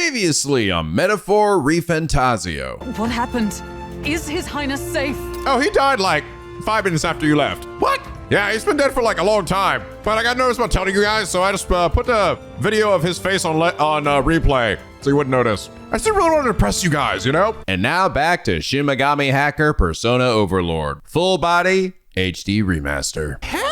Previously on Metaphor ReFantazio. What happened? Is His Highness safe? Oh, he died like 5 minutes after you left. What? Yeah, he's been dead for like a long time. But I got nervous about telling you guys, so I just put a video of his face on replay so you wouldn't notice. I still really wanted to impress you guys, you know? And now back to Shin Megami Hacker Persona Overlord. Full body HD remaster. Hello!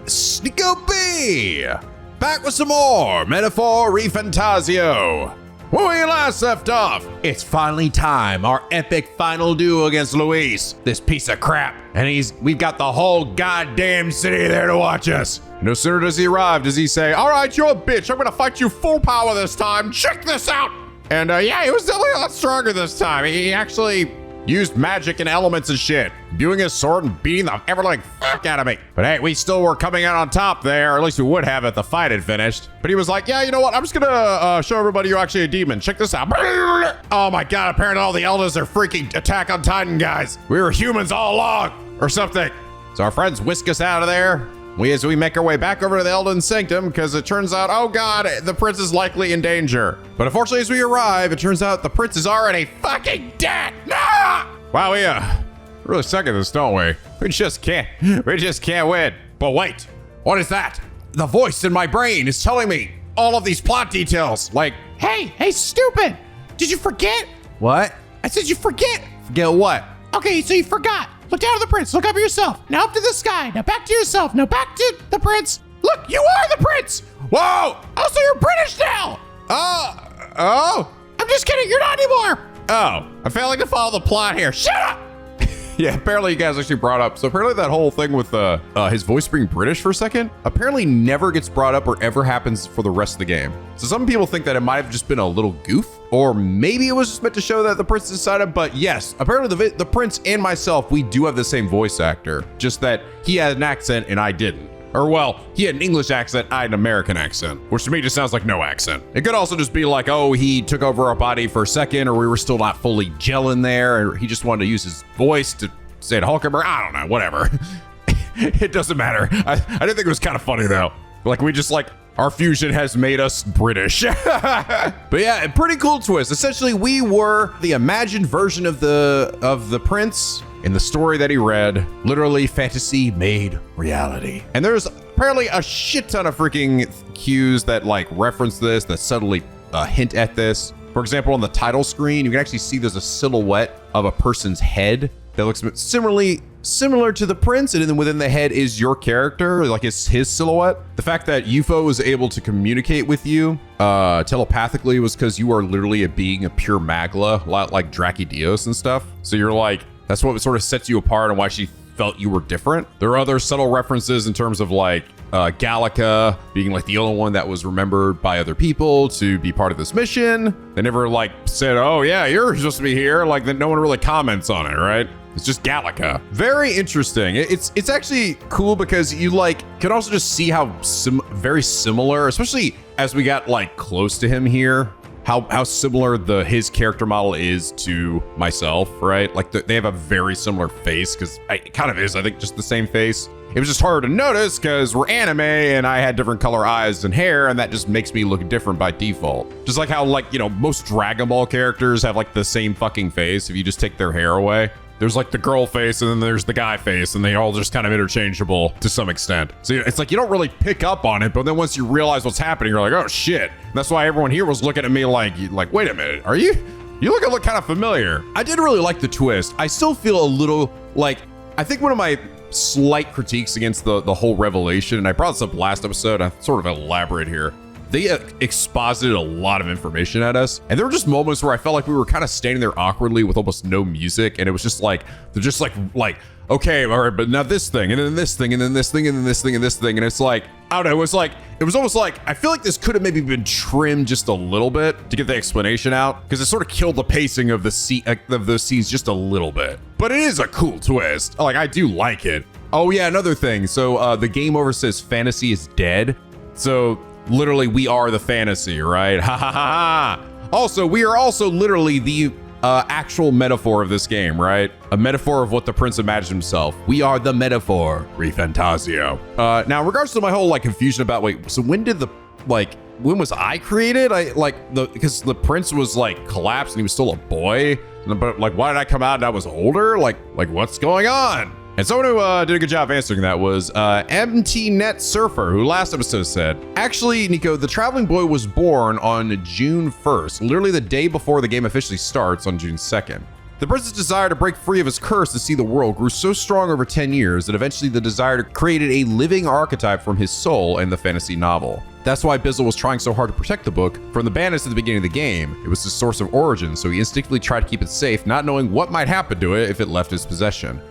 NicoB! Back with some more Metaphor ReFantazio. When we last left off, it's finally time. Our epic final duel against Luis, this piece of crap. And we've got the whole goddamn city there to watch us. No sooner does he arrive, does he say, all right, you're a bitch. I'm gonna fight you full power this time. Check this out. And yeah, he was definitely a lot stronger this time. He actually used magic and elements and shit, viewing his sword and beating the ever-living fuck out of me. But hey, we still were coming out on top there, or at least we would have if the fight had finished. But he was like, yeah, you know what? I'm just gonna show everybody you're actually a demon. Check this out. Oh my God, apparently all the Eldas are freaking Attack on Titan guys. We were humans all along, or something. So our friends whisk us out of there. As we make our way back over to the Elden Sanctum, because it turns out, oh God, the prince is likely in danger. But unfortunately, as we arrive, it turns out the prince is already fucking dead. Nah! Wow, we really suck at this, don't we? We just can't win. But wait, what is that? The voice in my brain is telling me all of these plot details. Like, hey, stupid. Did you forget? What? I said you forget. Forget what? Okay, so you forgot. Look down at the prince. Look up at yourself. Now up to the sky. Now back to yourself. Now back to the prince. Look, you are the prince. Whoa. Also, you're British now. Oh. I'm just kidding. You're not anymore. Oh, I'm failing to follow the plot here. Shut up. Yeah, apparently you guys actually brought up. So apparently that whole thing with his voice being British for a second, apparently never gets brought up or ever happens for the rest of the game. So some people think that it might have just been a little goof, or maybe it was just meant to show that the prince decided. But yes, apparently the prince and myself, we do have the same voice actor, just that he had an accent and I didn't. Or well, he had an English accent, I had an American accent, which to me just sounds like no accent. It could also just be like, oh, he took over our body for a second, or we were still not fully gelling there, or he just wanted to use his voice to say to Hulkenberg. I don't know, whatever. It doesn't matter. I didn't think it was kind of funny though. Like we just like, our fusion has made us British. But yeah, a pretty cool twist. Essentially, we were the imagined version of the prince in the story that he read. Literally, fantasy made reality. And there's apparently a shit ton of freaking cues that like reference this, that subtly hint at this. For example, on the title screen, you can actually see there's a silhouette of a person's head that looks similar to the prince, and then within the head is your character, like it's his silhouette. The fact that UFO was able to communicate with you telepathically was because you are literally a being of pure magla, a lot like Drakidios and stuff. So you're like, that's what sort of sets you apart and why she felt you were different. There are other subtle references in terms of like Gallica being like the only one that was remembered by other people to be part of this mission. They never like said, oh yeah, you're supposed to be here. Like that, no one really comments on it, right? It's just Gallica. Very interesting. It's actually cool because you like can also just see how very similar, especially as we got like close to him here, how similar his character model is to myself, right? Like they have a very similar face, because it kind of is, I think, just the same face. It was just harder to notice because we're anime and I had different color eyes and hair, and that just makes me look different by default. Just like how, like, you know, most Dragon Ball characters have like the same fucking face if you just take their hair away. There's like the girl face and then there's the guy face, and they all just kind of interchangeable to some extent. So it's like you don't really pick up on it, but then once you realize what's happening, you're like, oh shit. And that's why everyone here was looking at me like, wait a minute, are you look kind of familiar. I did really like the twist. I still feel a little like, I think one of my slight critiques against the whole revelation, and I brought this up last episode, I sort of elaborate here. They exposited a lot of information at us, and there were just moments where I felt like we were kind of standing there awkwardly with almost no music, and it was just like, they're just like, okay, all right, but now this thing, and then this thing, and then this thing, and then this thing, and this thing, and it's like, I don't know, it was almost like, I feel like this could have maybe been trimmed just a little bit to get the explanation out, because it sort of killed the pacing of those scenes just a little bit. But it is a cool twist. Like, I do like it. Oh yeah, another thing. So the game over says fantasy is dead. So literally we are the fantasy, right? Ha ha ha ha. Also, we are also literally the actual metaphor of this game, right? A metaphor of what the prince imagined himself. We are the metaphor, ReFantazio. Now, in regards to my whole like confusion about, wait, so when did the like when was I created? Because the prince was like collapsed and he was still a boy. But like, why did I come out and I was older? Like what's going on? And someone who did a good job answering that was MTNet Surfer, who last episode said, actually, Nico, the traveling boy was born on June 1st, literally the day before the game officially starts on June 2nd. The prince's desire to break free of his curse to see the world grew so strong over 10 years that eventually the desire created a living archetype from his soul in the fantasy novel. That's why Bizzle was trying so hard to protect the book from the bandits at the beginning of the game. It was his source of origin, so he instinctively tried to keep it safe, not knowing what might happen to it if it left his possession.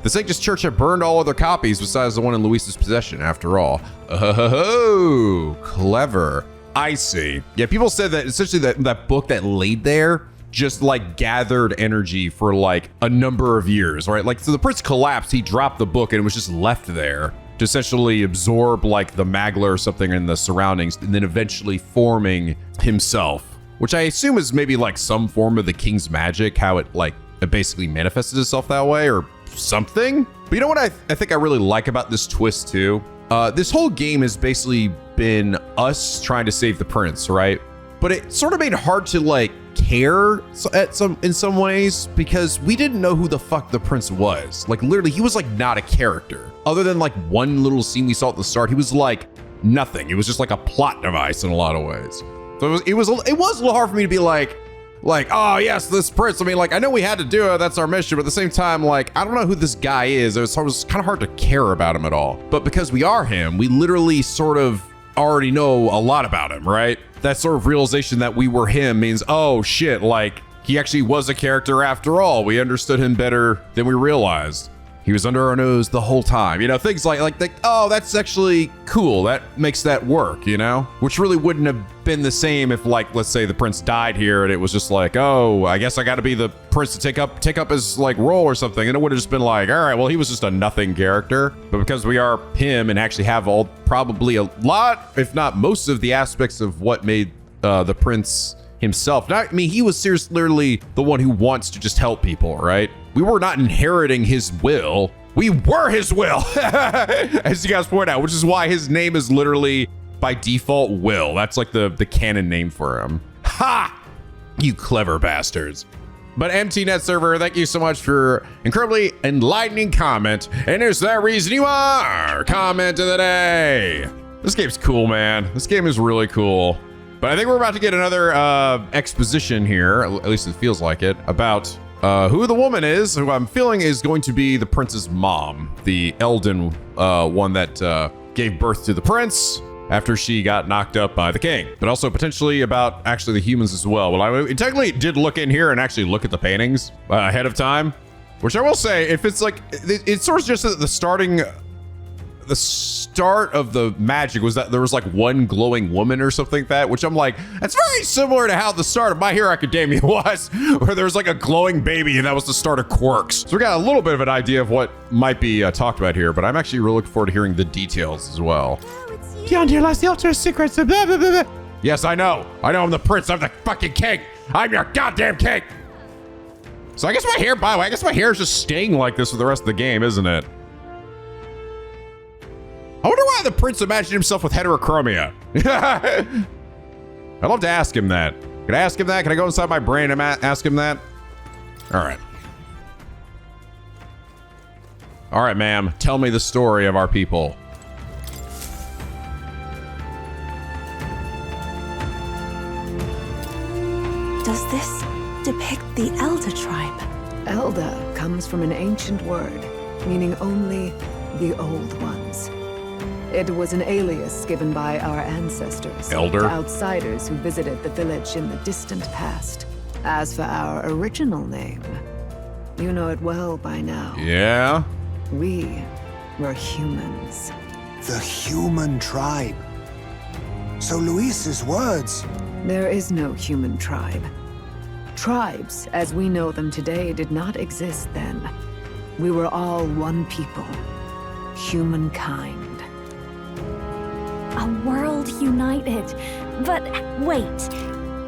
The Sanctus Church had burned all other copies besides the one in Luis's possession, after all. Oh, clever. I see. Yeah, people said that essentially that book that laid there just like gathered energy for like a number of years, right? Like, so the prince collapsed, he dropped the book and it was just left there to essentially absorb like the magla or something in the surroundings, and then eventually forming himself, which I assume is maybe like some form of the king's magic, how it basically manifested itself that way or something. But you know what I think I really like about this twist too? This whole game has basically been us trying to save the prince, right? But it sort of made it hard to like care in some ways, because we didn't know who the fuck the prince was. Like literally, he was like not a character. Other than like one little scene we saw at the start, he was like nothing. It was just like a plot device in a lot of ways. So it was a little hard for me to be like, oh yes, this prince. I mean, like I know we had to do it, that's our mission, but at the same time, like I don't know who this guy is. It was kind of hard to care about him at all. But because we are him, we literally sort of already know a lot about him, right? That sort of realization that we were him means, oh shit, like he actually was a character after all. We understood him better than we realized. He was under our nose the whole time. You know, things like oh, that's actually cool. That makes that work, you know? Which really wouldn't have been the same if, like, let's say the prince died here and it was just like, oh, I guess I got to be the prince to take up his like role or something. And it would have just been like, all right, well, he was just a nothing character. But because we are him and actually have probably a lot, if not most of the aspects of what made the prince himself. He was seriously literally the one who wants to just help people, right? We were not inheriting his will. We were his will, as you guys point out, which is why his name is literally by default Will. That's like the canon name for him. Ha! You clever bastards. But MTNet Server, thank you so much for incredibly enlightening comment. And is that reason you are comment of the day. This game's cool, man. This game is really cool. But I think we're about to get another exposition here, at least it feels like it, about who the woman is, who I'm feeling is going to be the prince's mom, the Elden one that gave birth to the prince after she got knocked up by the king, but also potentially about actually the humans as well. Well, I technically did look in here and actually look at the paintings ahead of time, which I will say, if it's like, it's sort of just at the start of the magic was that there was like one glowing woman or something like that, which I'm like, that's very similar to how the start of My Hero Academia was, where there was like a glowing baby and that was the start of Quirks. So we got a little bit of an idea of what might be talked about here, but I'm actually really looking forward to hearing the details as well. Beyond here lies the ultimate secrets of blah, blah, blah, blah. Yes, I know I'm the prince, I'm the fucking king. I'm your goddamn king. So I guess my hair, by the way, is just staying like this for the rest of the game, isn't it? I wonder why the prince imagined himself with heterochromia. I'd love to ask him that. Can I ask him that? Can I go inside my brain and ask him that? All right. All right, ma'am. Tell me the story of our people. Does this depict the Elda tribe? Elda comes from an ancient word, meaning only the old ones. It was an alias given by our ancestors Elder to outsiders who visited the village in the distant past. As for our original name, you know it well by now. Yeah? We were humans. The human tribe. So Luis's words. There is no human tribe. Tribes, as we know them today, did not exist then. We were all one people. Humankind. A world united. But wait,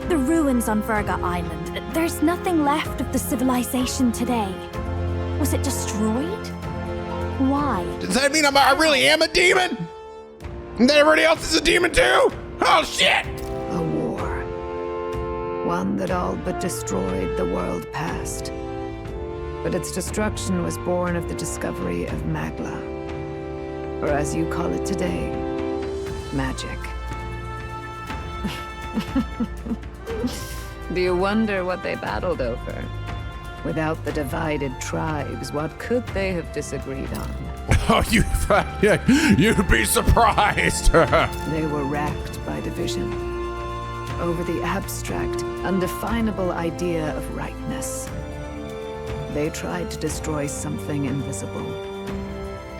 the ruins on Virga Island, there's nothing left of the civilization today. Was it destroyed? Why? Does that mean I really am a demon? And that everybody else is a demon too? Oh, shit! A war. One that all but destroyed the world past. But its destruction was born of the discovery of Magla. Or as you call it today, magic. Do you wonder what they battled over? Without the divided tribes, what could they have disagreed on? Oh, you'd be surprised. They were racked by division over the abstract, undefinable idea of rightness. They tried to destroy something invisible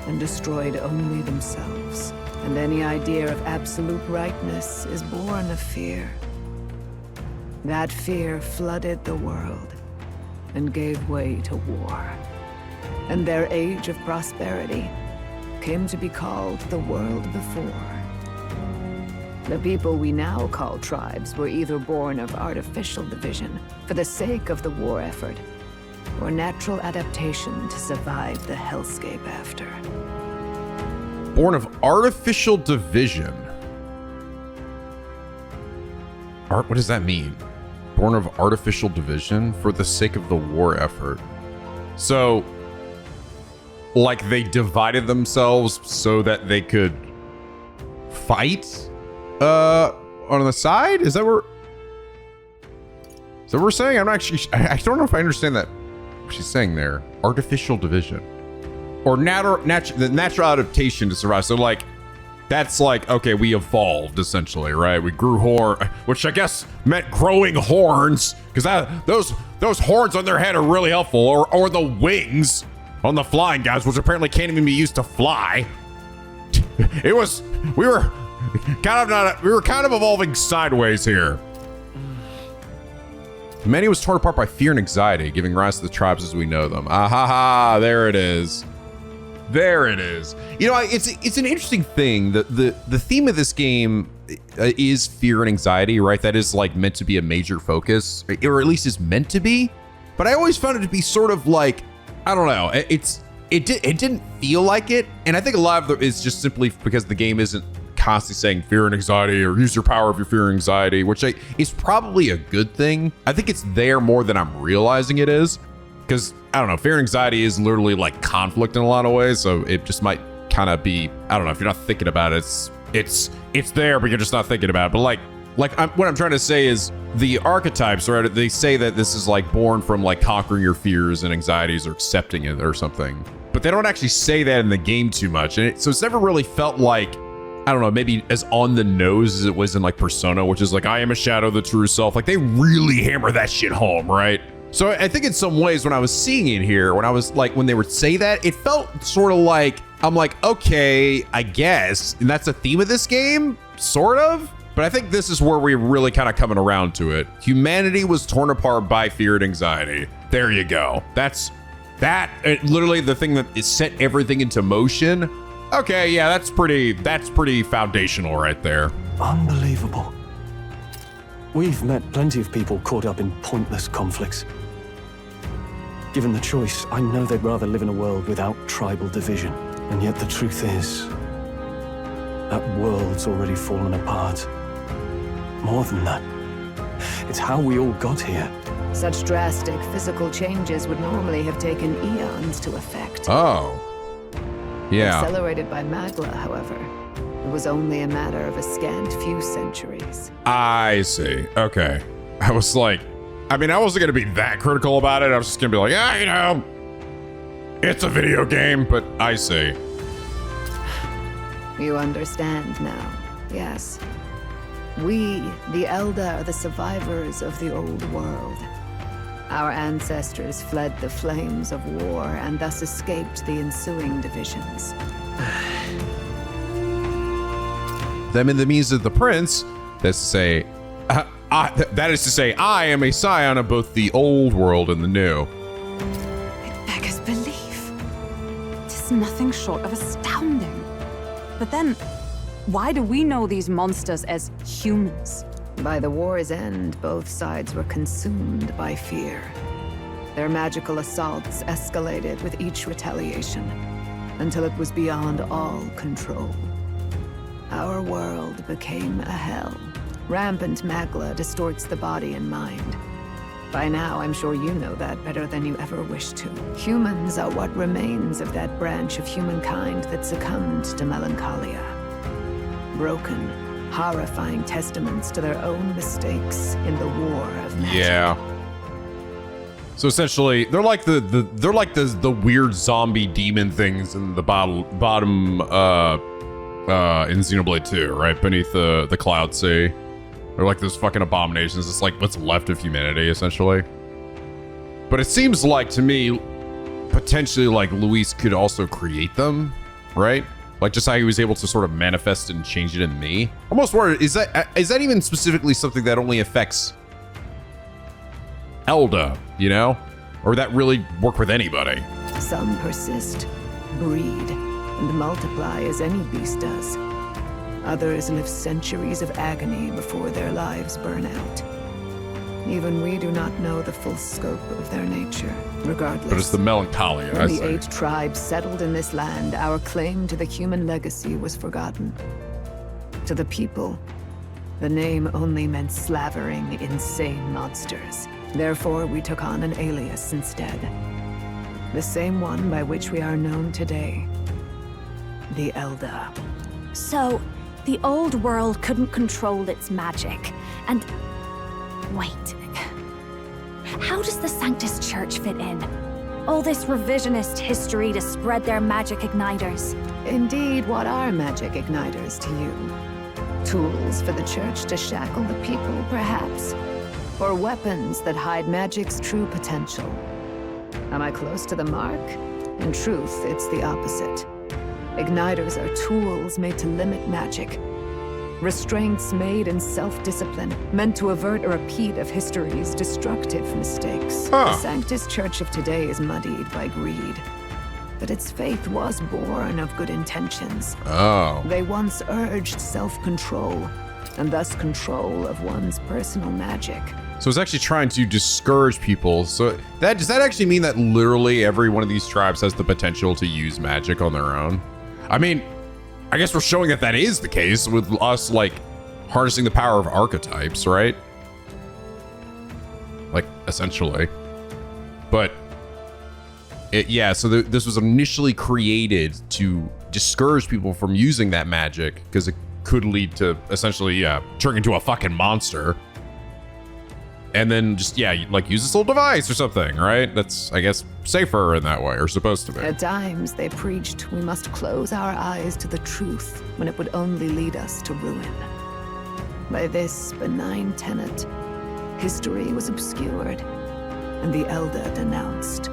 and destroyed only themselves. And any idea of absolute rightness is born of fear. That fear flooded the world and gave way to war. And their age of prosperity came to be called the world before. The people we now call tribes were either born of artificial division for the sake of the war effort, or natural adaptation to survive the hellscape after. Born of artificial division. What does that mean? Born of artificial division for the sake of the war effort. So, like they divided themselves so that they could fight on the side? Is that what we're saying? I'm not actually, I don't know if I understand that. What she's saying there. Artificial division. Or the natural adaptation to survive. So like, that's like, okay, we evolved essentially, right? We grew which I guess meant growing horns, because those horns on their head are really helpful, or the wings on the flying guys, which apparently can't even be used to fly. We were kind of evolving sideways here. Humanity was torn apart by fear and anxiety, giving rise to the tribes as we know them. Ah, there it is. There it is. You know, it's an interesting thing. The theme of this game is fear and anxiety, right? That is like meant to be a major focus, or at least is meant to be. But I always found it to be sort of like, I don't know. It didn't feel like it, and I think a lot of it is just simply because the game isn't constantly saying fear and anxiety or use your power of your fear and anxiety, which is probably a good thing. I think it's there more than I'm realizing it is. Because, I don't know, fear and anxiety is literally like conflict in a lot of ways. So it just might kind of be, I don't know, if you're not thinking about it, it's there, but you're just not thinking about it. But what I'm trying to say is the archetypes, right? They say that this is like born from like conquering your fears and anxieties or accepting it or something. But they don't actually say that in the game too much. And so it's never really felt like, I don't know, maybe as on the nose as it was in like Persona, which is like, I am a shadow of the true self. Like they really hammer that shit home, right? So I think in some ways when I was seeing it here, when they would say that, it felt sort of like, I'm like, okay, I guess. And that's the theme of this game, sort of. But I think this is where we're really kind of coming around to it. Humanity was torn apart by fear and anxiety. There you go. That's literally the thing that is set everything into motion. Okay, yeah, that's pretty foundational right there. Unbelievable. We've met plenty of people caught up in pointless conflicts. Given the choice, I know they'd rather live in a world without tribal division. And yet the truth is, that world's already fallen apart. More than that, it's how we all got here. Such drastic physical changes would normally have taken eons to effect. Oh. Yeah. Accelerated by Magla, however, it was only a matter of a scant few centuries. I see. Okay. I was like, I wasn't going to be that critical about it. I was just going to be like, it's a video game, but I see. You understand now, yes. We, the Elda, are the survivors of the old world. Our ancestors fled the flames of war and thus escaped the ensuing divisions. Them in the means of the prince, that's to say, that is to say, I am a scion of both the old world and the new. It beggars belief. Tis nothing short of astounding. But then, why do we know these monsters as humans? By the war's end, both sides were consumed by fear. Their magical assaults escalated with each retaliation, until it was beyond all control. our world became a hell. Rampant magla distorts the body and mind. By now, I'm sure you know that better than you ever wished to. Humans are what remains of that branch of humankind that succumbed to melancholia. Broken, horrifying testaments to their own mistakes in the war of magic. Yeah. So essentially, they're like the weird zombie demon things in the bottom in Xenoblade 2, right? Beneath the Cloud Sea. They're like those fucking abominations. It's like what's left of humanity, essentially. But it seems like to me, potentially like Luis could also create them, right? Like just how he was able to sort of manifest and change it in me. Almost worried, is that even specifically something that only affects Elda, you know? Or would that really work with anybody? Some persist, breed, and multiply as any beast does. Others live centuries of agony before their lives burn out. Even we do not know the full scope of their nature, regardless. But it's the melancholia, I When see. the 8 tribes settled in this land, our claim to the human legacy was forgotten. To the people, the name only meant slavering, insane monsters. Therefore, we took on an alias instead. The same one by which we are known today. The Elda. So, the old world couldn't control its magic, and... Wait. How does the Sanctus Church fit in? All this revisionist history to spread their magic igniters. Indeed, what are magic igniters to you? Tools for the Church to shackle the people, perhaps? Or weapons that hide magic's true potential? Am I close to the mark? In truth, it's the opposite. Igniters are tools made to limit magic. Restraints made in self-discipline, meant to avert a repeat of history's destructive mistakes. Huh. The Sanctus Church of today is muddied by greed. But its faith was born of good intentions. Oh. They once urged self-control, and thus control of one's personal magic. So it's actually trying to discourage people. So does that actually mean that literally every one of these tribes has the potential to use magic on their own? I mean, I guess we're showing that is the case with us, like, harnessing the power of archetypes, right? Like, essentially. But, so this was initially created to discourage people from using that magic because it could lead to, essentially, turning into a fucking monster. And then just, like, use this little device or something, right? That's, I guess, safer in that way, or supposed to be. At times, they preached we must close our eyes to the truth when it would only lead us to ruin. By this benign tenet, history was obscured, and the Elda denounced.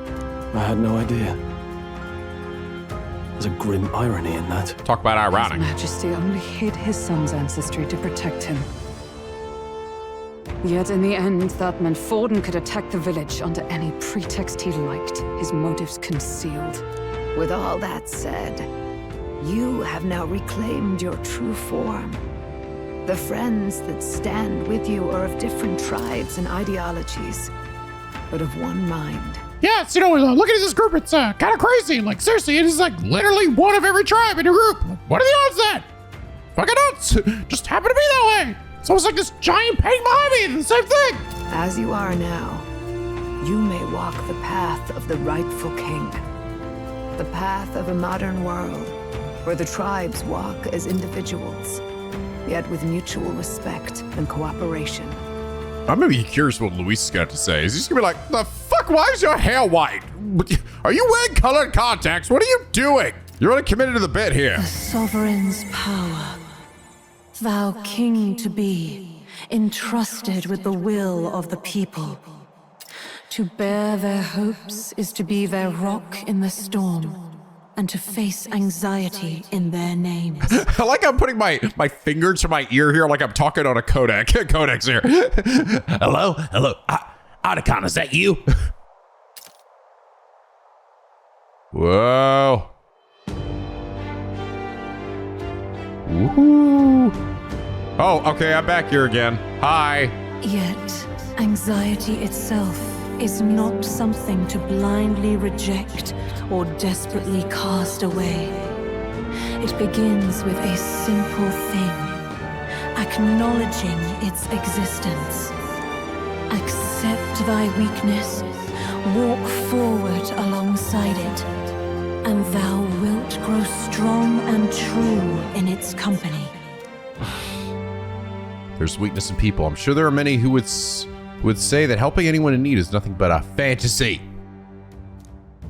I had no idea. There's a grim irony in that. Talk about His ironic. Majesty only hid his son's ancestry to protect him. Yet in the end, that meant Forden could attack the village under any pretext he liked, his motives concealed. With all that said, you have now reclaimed your true form. The friends that stand with you are of different tribes and ideologies, but of one mind. Yeah, so, looking at this group, it's kind of crazy. Like, seriously, it is like literally one of every tribe in your group. What are the odds of that? Fucking nuts. Just happen to be that way. It's almost like this giant pain behind me, the same thing. As you are now, you may walk the path of the rightful king. The path of a modern world, where the tribes walk as individuals, yet with mutual respect and cooperation. I'm gonna be curious what Luis is gonna have to say. Is he just gonna be like, the fuck, why is your hair white? Are you wearing colored contacts? What are you doing? You're really committed to the bit here. The sovereign's power. Thou king to be, entrusted with the will of the people. To bear their hopes is to be their rock in the storm, and to face anxiety in their names. I like I'm putting my finger to my ear here like I'm talking on a codex here. Hello? Otacon, is that you? Whoa. Woohoo. Oh, okay, I'm back here again. Hi. Yet, anxiety itself is not something to blindly reject or desperately cast away. It begins with a simple thing, acknowledging its existence. Accept thy weakness, walk forward alongside it, and thou wilt grow strong and true in its company. There's weakness in people. I'm sure there are many who would say that helping anyone in need is nothing but a fantasy.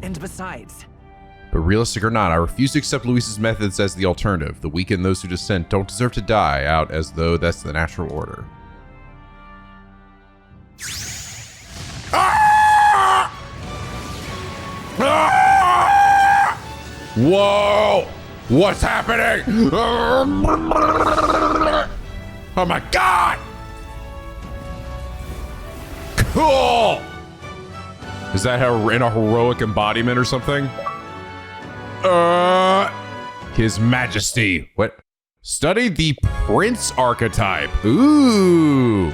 And besides, But realistic or not, I refuse to accept Luis's methods as the alternative. The weak and those who dissent don't deserve to die out as though that's the natural order. Ah! Ah! Whoa! What's happening? Oh my god! Cool! Is that how in a heroic embodiment or something? His Majesty. What? Study the Prince archetype. Ooh.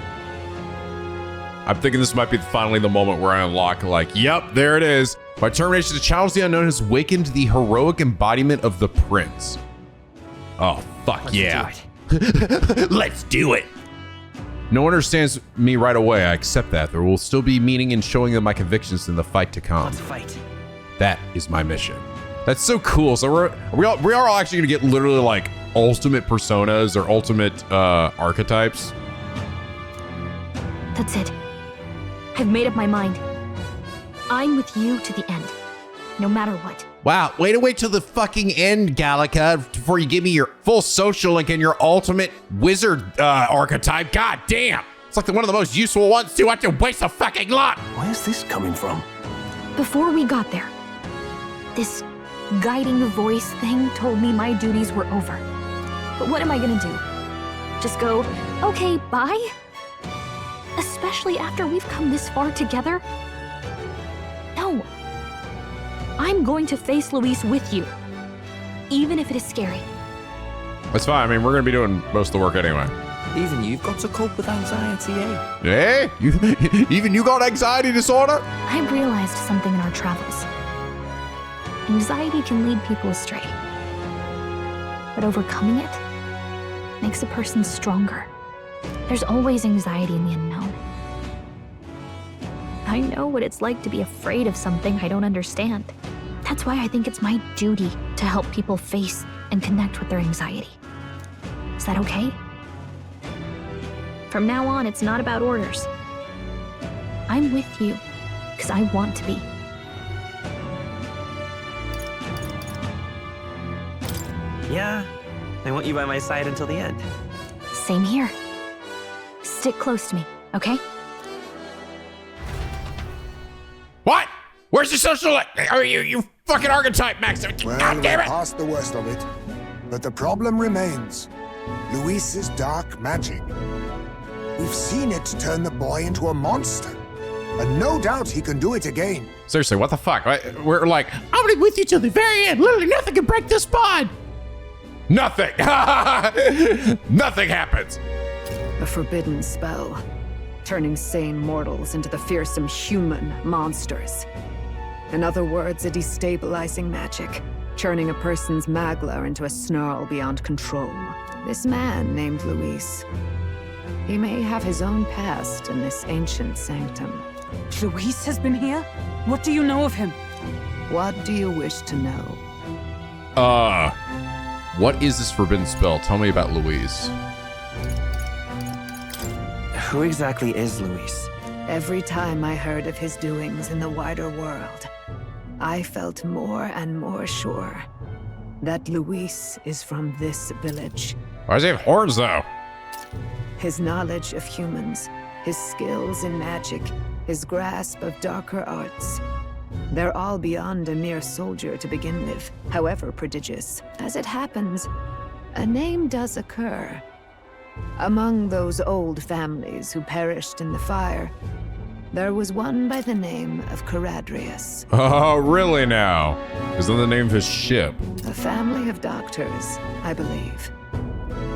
I'm thinking this might be finally the moment where I unlock, like, yep, there it is. My determination to challenge the unknown has awakened the heroic embodiment of the Prince. Oh, fuck yeah. Let's do it. No one understands me right away. I accept that. There will still be meaning in showing them my convictions in the fight to come. let's fight. That is my mission. That's so cool. So we are all actually gonna get literally like ultimate personas or ultimate archetypes. That's it. I've made up my mind. I'm with you to the end, no matter what. Wow, way to wait till the fucking end, Gallica, before you give me your full social link and your ultimate wizard archetype. God damn. It's like one of the most useful ones too. I have to waste a fucking lot. Where's this coming from? Before we got there, this guiding voice thing told me my duties were over. But what am I gonna do? Just go, okay, bye? Especially after we've come this far together? No. I'm going to face Luis with you, even if it is scary. That's fine. I mean, we're gonna be doing most of the work anyway. Even you've got to cope with anxiety, eh? Hey, even you got anxiety disorder? I've realized something in our travels. Anxiety can lead people astray. But overcoming it makes a person stronger. There's always anxiety in the unknown. I know what it's like to be afraid of something I don't understand. That's why I think it's my duty to help people face and connect with their anxiety. Is that okay? From now on, it's not about orders. I'm with you because I want to be. Yeah, I want you by my side until the end. Same here. Stick close to me, okay? What? Where's your social link? Are you fucking archetype, Max? Well, God damn we're it! past the worst of it. But the problem remains. Luis's dark magic. We've seen it turn the boy into a monster. And no doubt he can do it again. Seriously, what the fuck? We're like, I'm gonna be with you till the very end. Literally nothing can break this bond. nothing. Nothing happens. A forbidden spell, turning sane mortals into the fearsome human monsters. In other words, a destabilizing magic, churning a person's magla into a snarl beyond control. This man named Luis, he may have his own past in this ancient sanctum. Luis has been here? What do you know of him? What do you wish to know? What is this forbidden spell? Tell me about Luis. Who exactly is Luis? Every time I heard of his doings in the wider world, I felt more and more sure that Luis is from this village. Why does he have horns, though? His knowledge of humans, his skills in magic, his grasp of darker arts. They're all beyond a mere soldier to begin with, however prodigious. As it happens, a name does occur. Among those old families who perished in the fire, there was one by the name of Caradrius. Oh, really now? Is that the name of his ship? A family of doctors, I believe.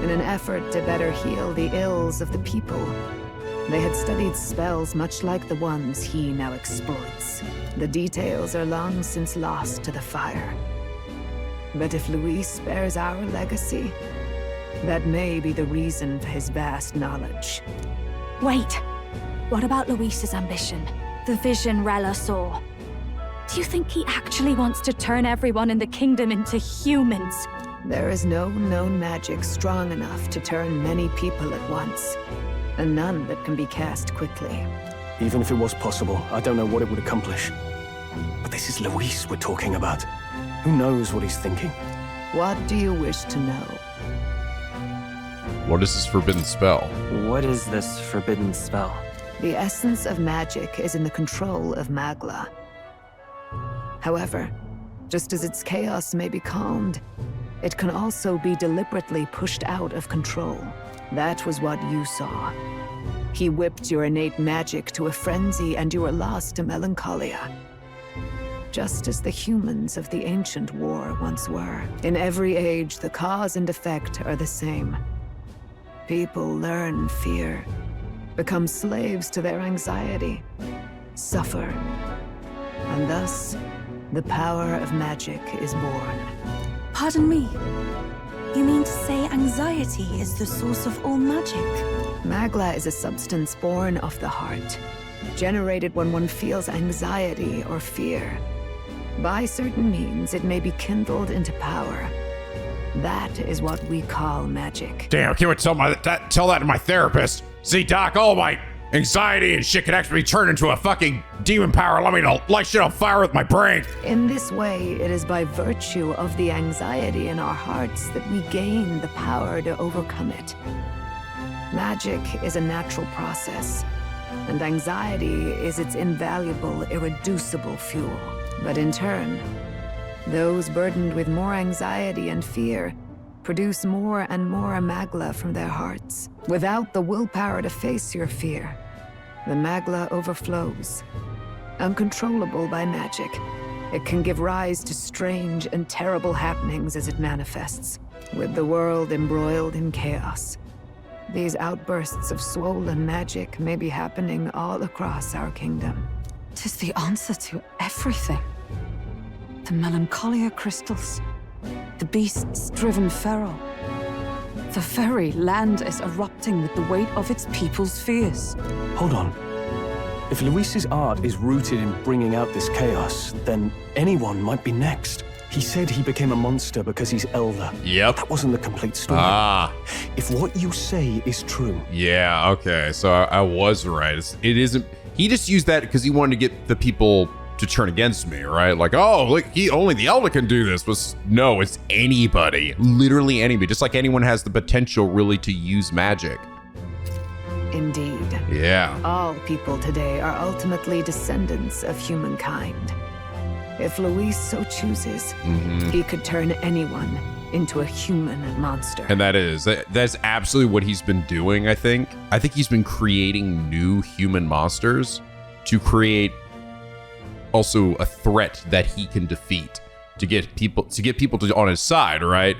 In an effort to better heal the ills of the people, they had studied spells much like the ones he now exploits. The details are long since lost to the fire. But if Luis spares our legacy, that may be the reason for his vast knowledge. Wait, what about Luis's ambition? The vision Rella saw. Do you think he actually wants to turn everyone in the kingdom into humans? There is no known magic strong enough to turn many people at once, and none that can be cast quickly. Even if it was possible, I don't know what it would accomplish. But this is Luis we're talking about. Who knows what he's thinking? What do you wish to know? What is this forbidden spell? What is this forbidden spell? The essence of magic is in the control of Magla. However, just as its chaos may be calmed, it can also be deliberately pushed out of control. That was what you saw. He whipped your innate magic to a frenzy and you were lost to melancholia. Just as the humans of the ancient war once were. In every age, the cause and effect are the same. People learn fear, become slaves to their anxiety, suffer, and thus, the power of magic is born. Pardon me. You mean to say anxiety is the source of all magic? Magla is a substance born of the heart, generated when one feels anxiety or fear. By certain means, it may be kindled into power. That is what we call magic. Damn, can't wait to tell that to my therapist. See, Doc, all my anxiety and shit can actually be turned into a fucking demon power. Allow me to light shit on fire with my brain. In this way, it is by virtue of the anxiety in our hearts that we gain the power to overcome it. Magic is a natural process, and anxiety is its invaluable, irreducible fuel. But in turn, those burdened with more anxiety and fear produce more and more Magla from their hearts. Without the willpower to face your fear, the Magla overflows. Uncontrollable by magic, it can give rise to strange and terrible happenings as it manifests. With the world embroiled in chaos, these outbursts of swollen magic may be happening all across our kingdom. 'Tis the answer to everything. The melancholia crystals, the beasts driven feral. The very land is erupting with the weight of its people's fears. Hold on. If Luis's art is rooted in bringing out this chaos, then anyone might be next. He said he became a monster because he's Elda. Yep. That wasn't the complete story. If what you say is true. Yeah, okay. So I was right. It isn't. He just used that because he wanted to get the people to turn against me, right? Like, oh, look, only the Elda can do this. No, it's anybody. Literally anybody. Just like anyone has the potential really to use magic. Indeed. Yeah. All people today are ultimately descendants of humankind. If Luis so chooses, he could turn anyone into a human monster. And that's absolutely what he's been doing, I think. I think he's been creating new human monsters to create also a threat that he can defeat to get people on his side, right?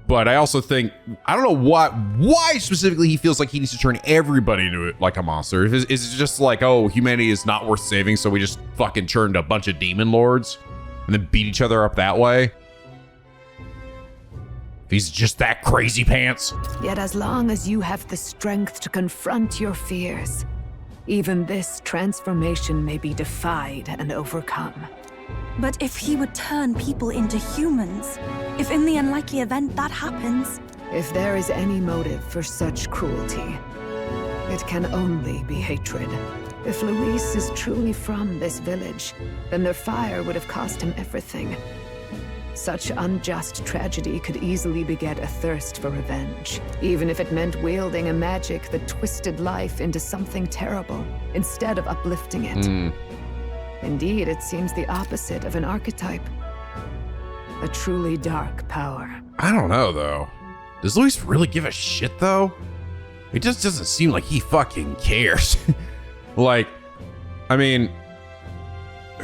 But I also think, I don't know why specifically he feels like he needs to turn everybody into like a monster. Is it just like, oh, humanity is not worth saving, so we just fucking turned a bunch of demon lords and then beat each other up that way? He's just that crazy pants. Yet as long as you have the strength to confront your fears, even this transformation may be defied and overcome. But if he would turn people into humans, if in the unlikely event that happens... If there is any motive for such cruelty, it can only be hatred. If Luis is truly from this village, then their fire would have cost him everything. Such unjust tragedy could easily beget a thirst for revenge, even if it meant wielding a magic that twisted life into something terrible, instead of uplifting it. Indeed, it seems the opposite of an archetype. A truly dark power. I don't know, though. Does Luis really give a shit, though? It just doesn't seem like he fucking cares. Like, I mean,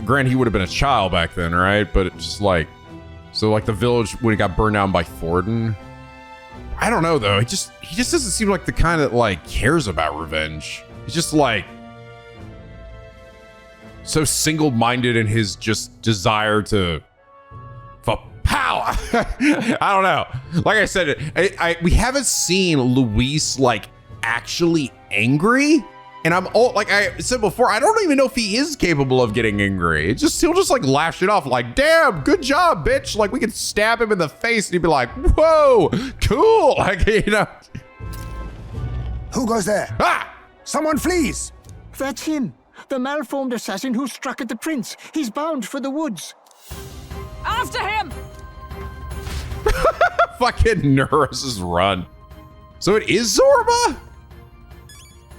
granted, he would have been a child back then, right? But it's just like, so like the village when it got burned down by Thornton. I don't know, though. He just doesn't seem like the kind that like cares about revenge. He's just like so single-minded in his just desire to for power. Wow. I don't know. Like I said, we haven't seen Luis like actually angry. And I'm all like I said before, I don't even know if he is capable of getting angry. He'll just like laugh it off like, damn, good job, bitch. Like we could stab him in the face and he'd be like, whoa, cool. Like, you know. Who goes there? Ah! Someone flees! That's him. The malformed assassin who struck at the prince. He's bound for the woods. After him! Fucking Nurse's run. So it is Zorba?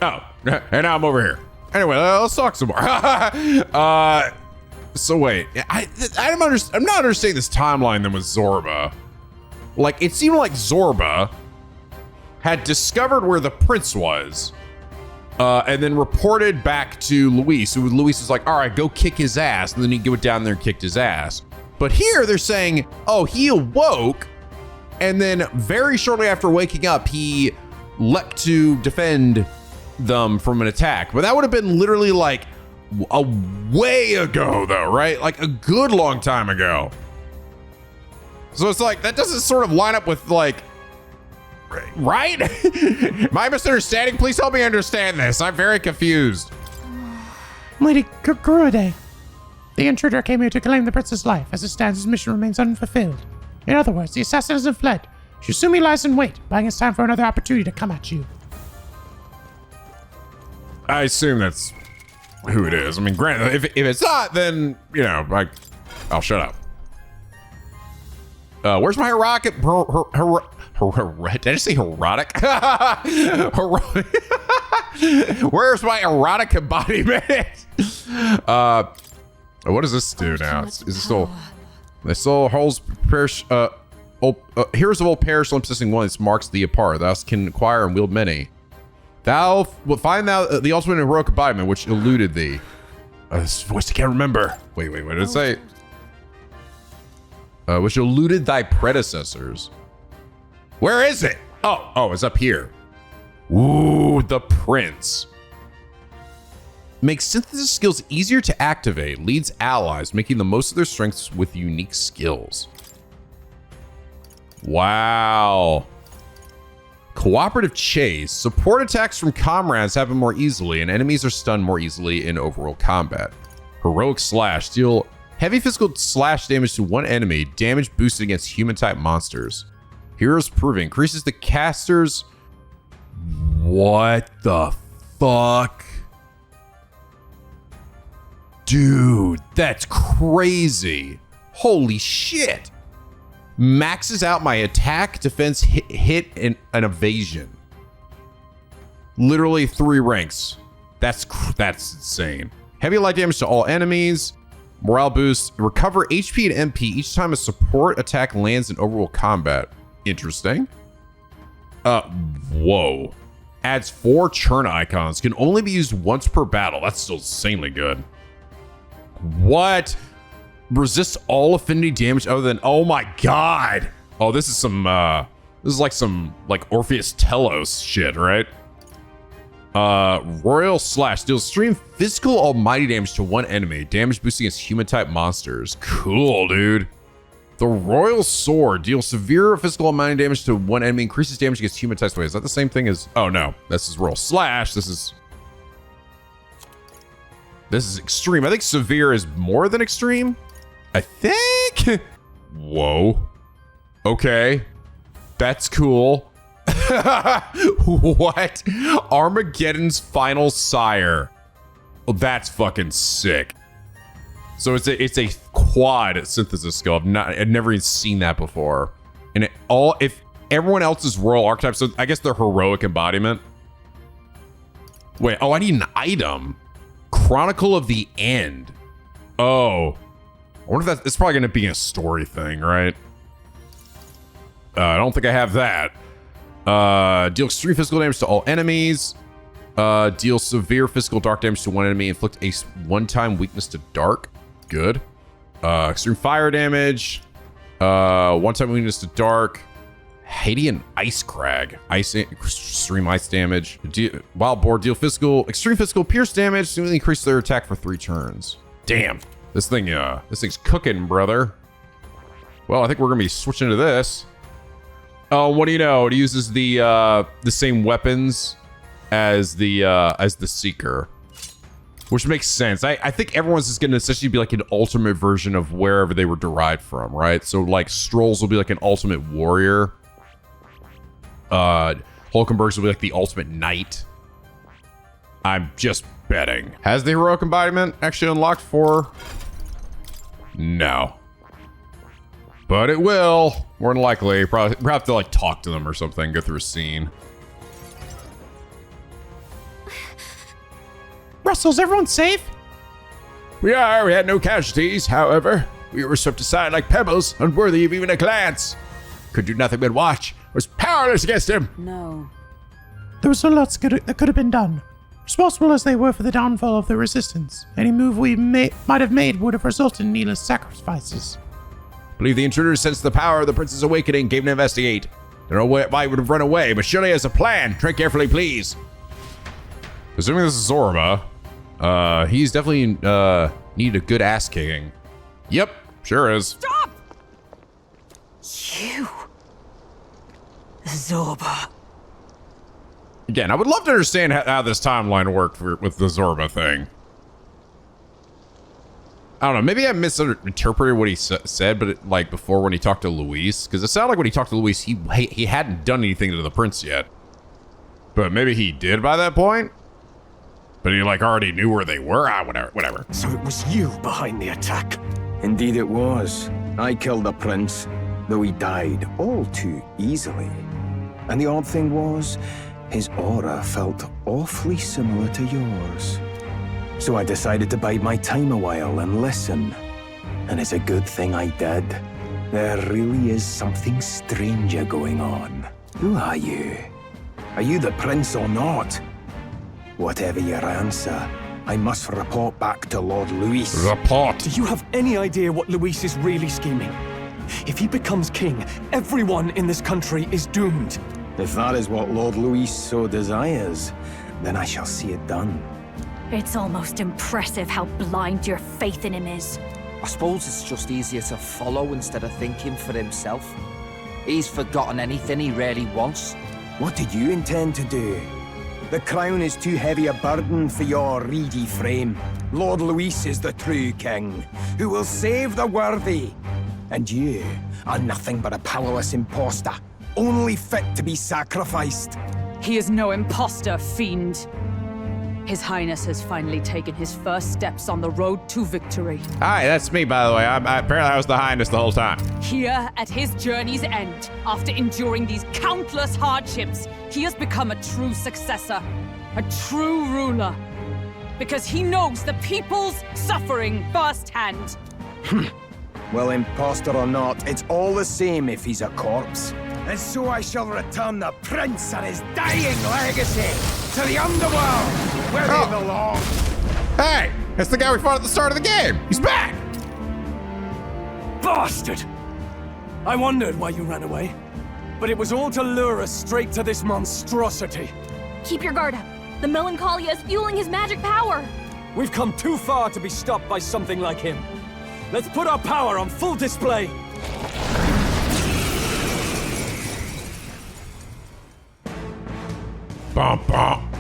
Oh, and now I'm over here. Anyway, let's talk some more. So wait, I'm not understanding this timeline then with Zorba. Like, it seemed like Zorba had discovered where the prince was, and then reported back to Luis. So Luis is like, all right, go kick his ass. And then he went down there and kicked his ass. But here they're saying, oh, he awoke. And then very shortly after waking up, he leapt to defend them from an attack. But that would have been literally like a way ago though, right? Like a good long time ago. So it's like, that doesn't sort of line up with like, right? My misunderstanding, please help me understand this. I'm very confused. Lady Kurude, the intruder came here to claim the prince's life. As it stands, his mission remains unfulfilled. In other words, the assassin hasn't fled. Shusumi lies in wait, buying his time for another opportunity to come at you. I assume that's who it is. I mean, granted, if it's not, then, you know, like, I'll shut up. Where's my heroic? Did I just say erotic? Where's my erotic embodiment? What does this do now? Is it still? They still holds parish. Heroes of old parish possessing one. This marks thee apart. Thou can acquire and wield many. Thou will find the ultimate heroic embodiment which eluded thee. This voice I can't remember. Wait, what did it say? Which eluded thy predecessors. Where is it? Oh, it's up here. Ooh, the prince. Makes synthesis skills easier to activate, leads allies, making the most of their strengths with unique skills. Wow. Cooperative chase. Support attacks from comrades happen more easily, and enemies are stunned more easily in overworld combat. Heroic slash. Deal heavy physical slash damage to one enemy, damage boosted against human-type monsters. Heroes Proving. Increases the caster's... What the fuck? Dude, that's crazy. Holy shit. Maxes out my attack, defense, hit, and an evasion. Literally 3 ranks. That's insane. Heavy light damage to all enemies. Morale boost. Recover HP and MP each time a support attack lands in overworld combat. Interesting. Whoa. Adds 4 churn icons. Can only be used once per battle. That's still insanely good. What? Resists all affinity damage other than... Oh my god. Oh, this is some... this is like some... Like Orpheus Telos shit, right? Royal Slash. Deals extreme physical almighty damage to one enemy. Damage boosting against human-type monsters. Cool, dude. The Royal Sword. Deals severe physical almighty damage to one enemy. Increases damage against human-type. Wait, is that the same thing as... Oh, no. This is Royal Slash. This is extreme. I think severe is more than extreme. I think. Whoa. Okay. That's cool. What? Armageddon's final sire. Well, that's fucking sick. So it's a quad synthesis skill. I've never even seen that before. And if everyone else is royal archetype, so I guess they're heroic embodiment. Wait, I need an item. Chronicle of the End. Oh. I wonder if it's probably going to be a story thing, right? I don't think I have that. Deal extreme physical damage to all enemies. Deal severe physical dark damage to one enemy. Inflict a one-time weakness to dark. Good. Extreme fire damage. One-time weakness to dark. Hadean Ice Crag. Extreme ice damage. Wild Boar. Deal extreme physical pierce damage. Significantly increase their attack for 3 turns. Damn. This thing's cooking, brother. Well, I think we're gonna be switching to this. Oh, what do you know? It uses the same weapons as the Seeker, which makes sense. I think everyone's just gonna essentially be like an ultimate version of wherever they were derived from, right? So like Strolls will be like an ultimate warrior. Hulkenbergs will be like the ultimate knight. I'm just betting. Has the heroic embodiment actually unlocked for? No. But it will, more than likely. Probably have to like talk to them or something, go through a scene. Russell's everyone safe? We had no casualties, however. We were swept aside like pebbles, unworthy of even a glance. Could do nothing but watch. Was powerless against him. No. There was so lots that could have been done. Responsible as they were for the downfall of the resistance, any move we might have made would have resulted in needless sacrifices. Believe the intruder sensed the power of the Prince's awakening, came to investigate. Don't know why he would have run away, but surely has a plan. Tread carefully, please. Assuming this is Zorba, he's definitely needed a good ass kicking. Yep, sure is. Stop! You. Zorba. Again, I would love to understand how this timeline worked with the Zorba thing. I don't know, maybe I misinterpreted what he said, but like before when he talked to Luis, because it sounded like when he talked to Luis, he hadn't done anything to the prince yet. But maybe he did by that point? But he like already knew where they were? Whatever. So it was you behind the attack? Indeed it was. I killed the prince, though he died all too easily. And the odd thing was, his aura felt awfully similar to yours. So I decided to bide my time a while and listen. And it's a good thing I did. There really is something stranger going on. Who are you? Are you the prince or not? Whatever your answer, I must report back to Lord Luis. Report! Do you have any idea what Luis is really scheming? If he becomes king, everyone in this country is doomed. If that is what Lord Luis so desires, then I shall see it done. It's almost impressive how blind your faith in him is. I suppose it's just easier to follow instead of thinking for himself. He's forgotten anything he really wants. What did you intend to do? The crown is too heavy a burden for your reedy frame. Lord Luis is the true king, who will save the worthy. And you are nothing but a powerless imposter, only fit to be sacrificed. He is no imposter, fiend. His Highness has finally taken his first steps on the road to victory. Hi, that's me, by the way. Apparently I was the Highness the whole time. Here, at his journey's end, after enduring these countless hardships, he has become a true successor, a true ruler. Because he knows the people's suffering firsthand. Well, imposter or not, it's all the same if he's a corpse. And so I shall return the prince and his dying legacy to the underworld, where they belong. Hey, that's the guy we fought at the start of the game. He's back. Bastard! I wondered why you ran away, but it was all to lure us straight to this monstrosity. Keep your guard up. The melancholia is fueling his magic power. We've come too far to be stopped by something like him. Let's put our power on full display. Bum, bum.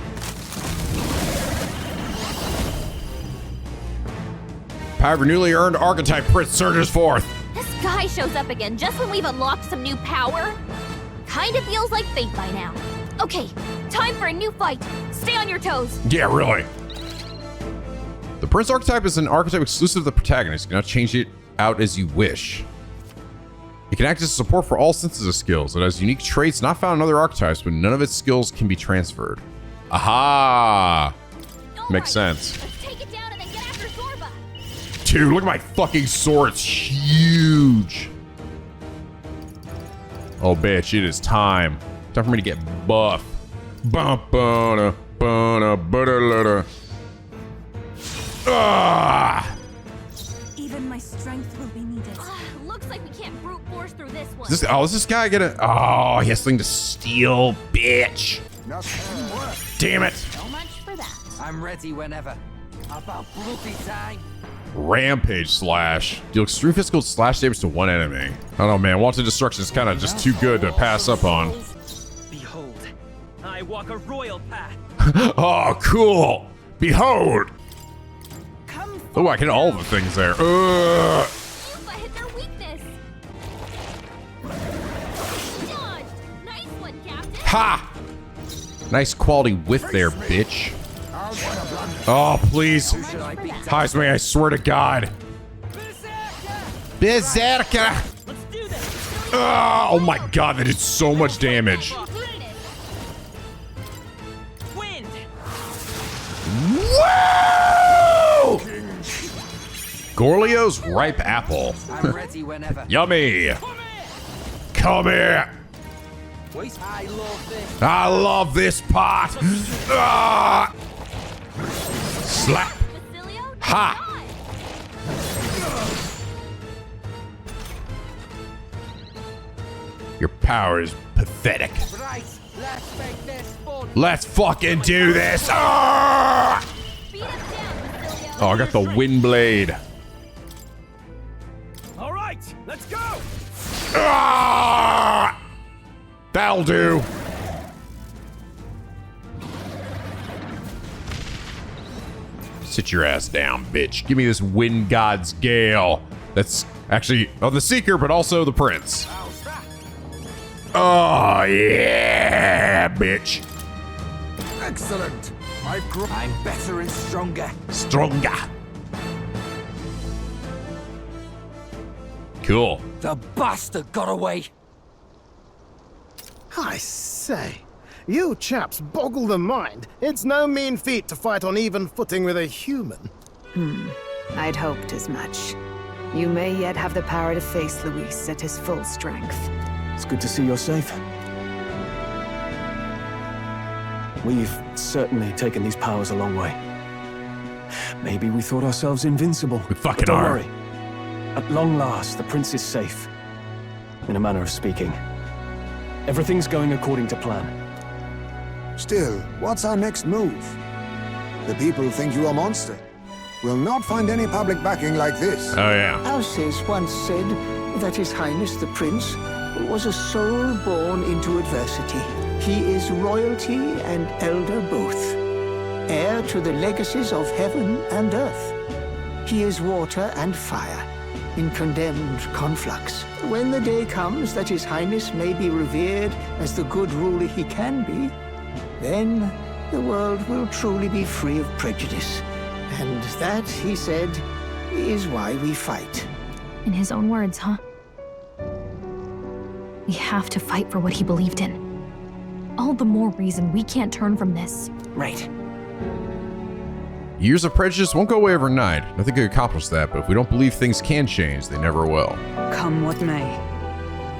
Power of your newly earned archetype prince surges forth. This guy shows up again just when we've unlocked some new power. Kinda feels like fate by now. Okay, time for a new fight. Stay on your toes. Yeah, really. The prince archetype is an archetype exclusive to the protagonist. You cannot change it out as you wish. It can act as support for all senses of skills. It has unique traits not found in other archetypes, but none of its skills can be transferred. Aha! Makes sense. Let's take it down and then get after Zorba. Dude, look at my fucking sword. It's huge. Oh, bitch, it is time. Time for me to get buff. Even my strength will be needed. Looks like we can't brute force through this one. Is this guy gonna... Oh, he has something to steal, bitch. Damn it. I'm ready whenever. About bloody time. Rampage slash. Deal extreme physical slash damage to one enemy. I don't know, man. Wanted destruction is kind of just too good to pass up on. Behold, I walk a royal path. Oh, cool. Behold. Oh, I can hit all the things there. I hit their weakness. Dodge. Nice one, Captain. Ha! Nice quality whiff there, bitch. Oh, please. Heisman, I swear to God. Berserker! Oh my God, that did so much damage. Wind. Woo! Gorlio's ripe apple. I'm ready whenever. Yummy. Come here. I love this. I love this pot. Ah! Slap. Ha. Your power is pathetic. Right, let's make this fun. Let's fucking do this. Ah! Oh, I got the wind blade. All right, let's go. Ah! That'll do. Sit your ass down, bitch. Give me this wind god's gale. That's actually the Seeker, but also the Prince. Oh, yeah, bitch. Excellent. I'm better and stronger. Stronger. Cool. The bastard got away. I say, you chaps boggle the mind. It's no mean feat to fight on even footing with a human. I'd hoped as much. You may yet have the power to face Luis at his full strength. It's good to see you're safe. We've certainly taken these powers a long way. Maybe we thought ourselves invincible. We fucking Don't are. worry. At long last, the prince is safe. In a manner of speaking. Everything's going according to plan. Still, what's our next move? The people think you a monster. We'll not find any public backing like this. Oh, yeah. Alces once said that His Highness the Prince was a soul born into adversity. He is royalty and elder both, heir to the legacies of heaven and earth. He is water and fire, in condemned conflux. When the day comes that His Highness may be revered as the good ruler he can be, then the world will truly be free of prejudice. And that, he said, is why we fight. In his own words, huh? We have to fight for what he believed in. All the more reason we can't turn from this. Right. Years of prejudice won't go away overnight. Nothing could accomplish that, but if we don't believe things can change, they never will. Come what may,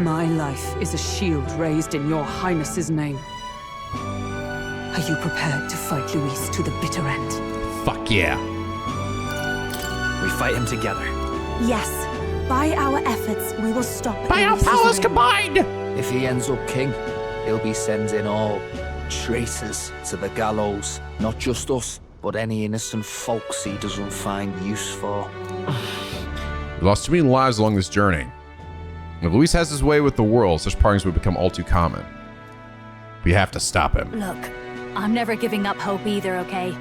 my life is a shield raised in your highness's name. Are you prepared to fight Luis to the bitter end? Fuck yeah. We fight him together. Yes. By our efforts, we will stop. By our powers combined! If he ends up king, he'll be sending all traitors to the gallows. Not just us, but any innocent folks he doesn't find use for. We lost too many lives along this journey. If Luis has his way with the world, such partings would become all too common. We have to stop him. Look, I'm never giving up hope either, okay?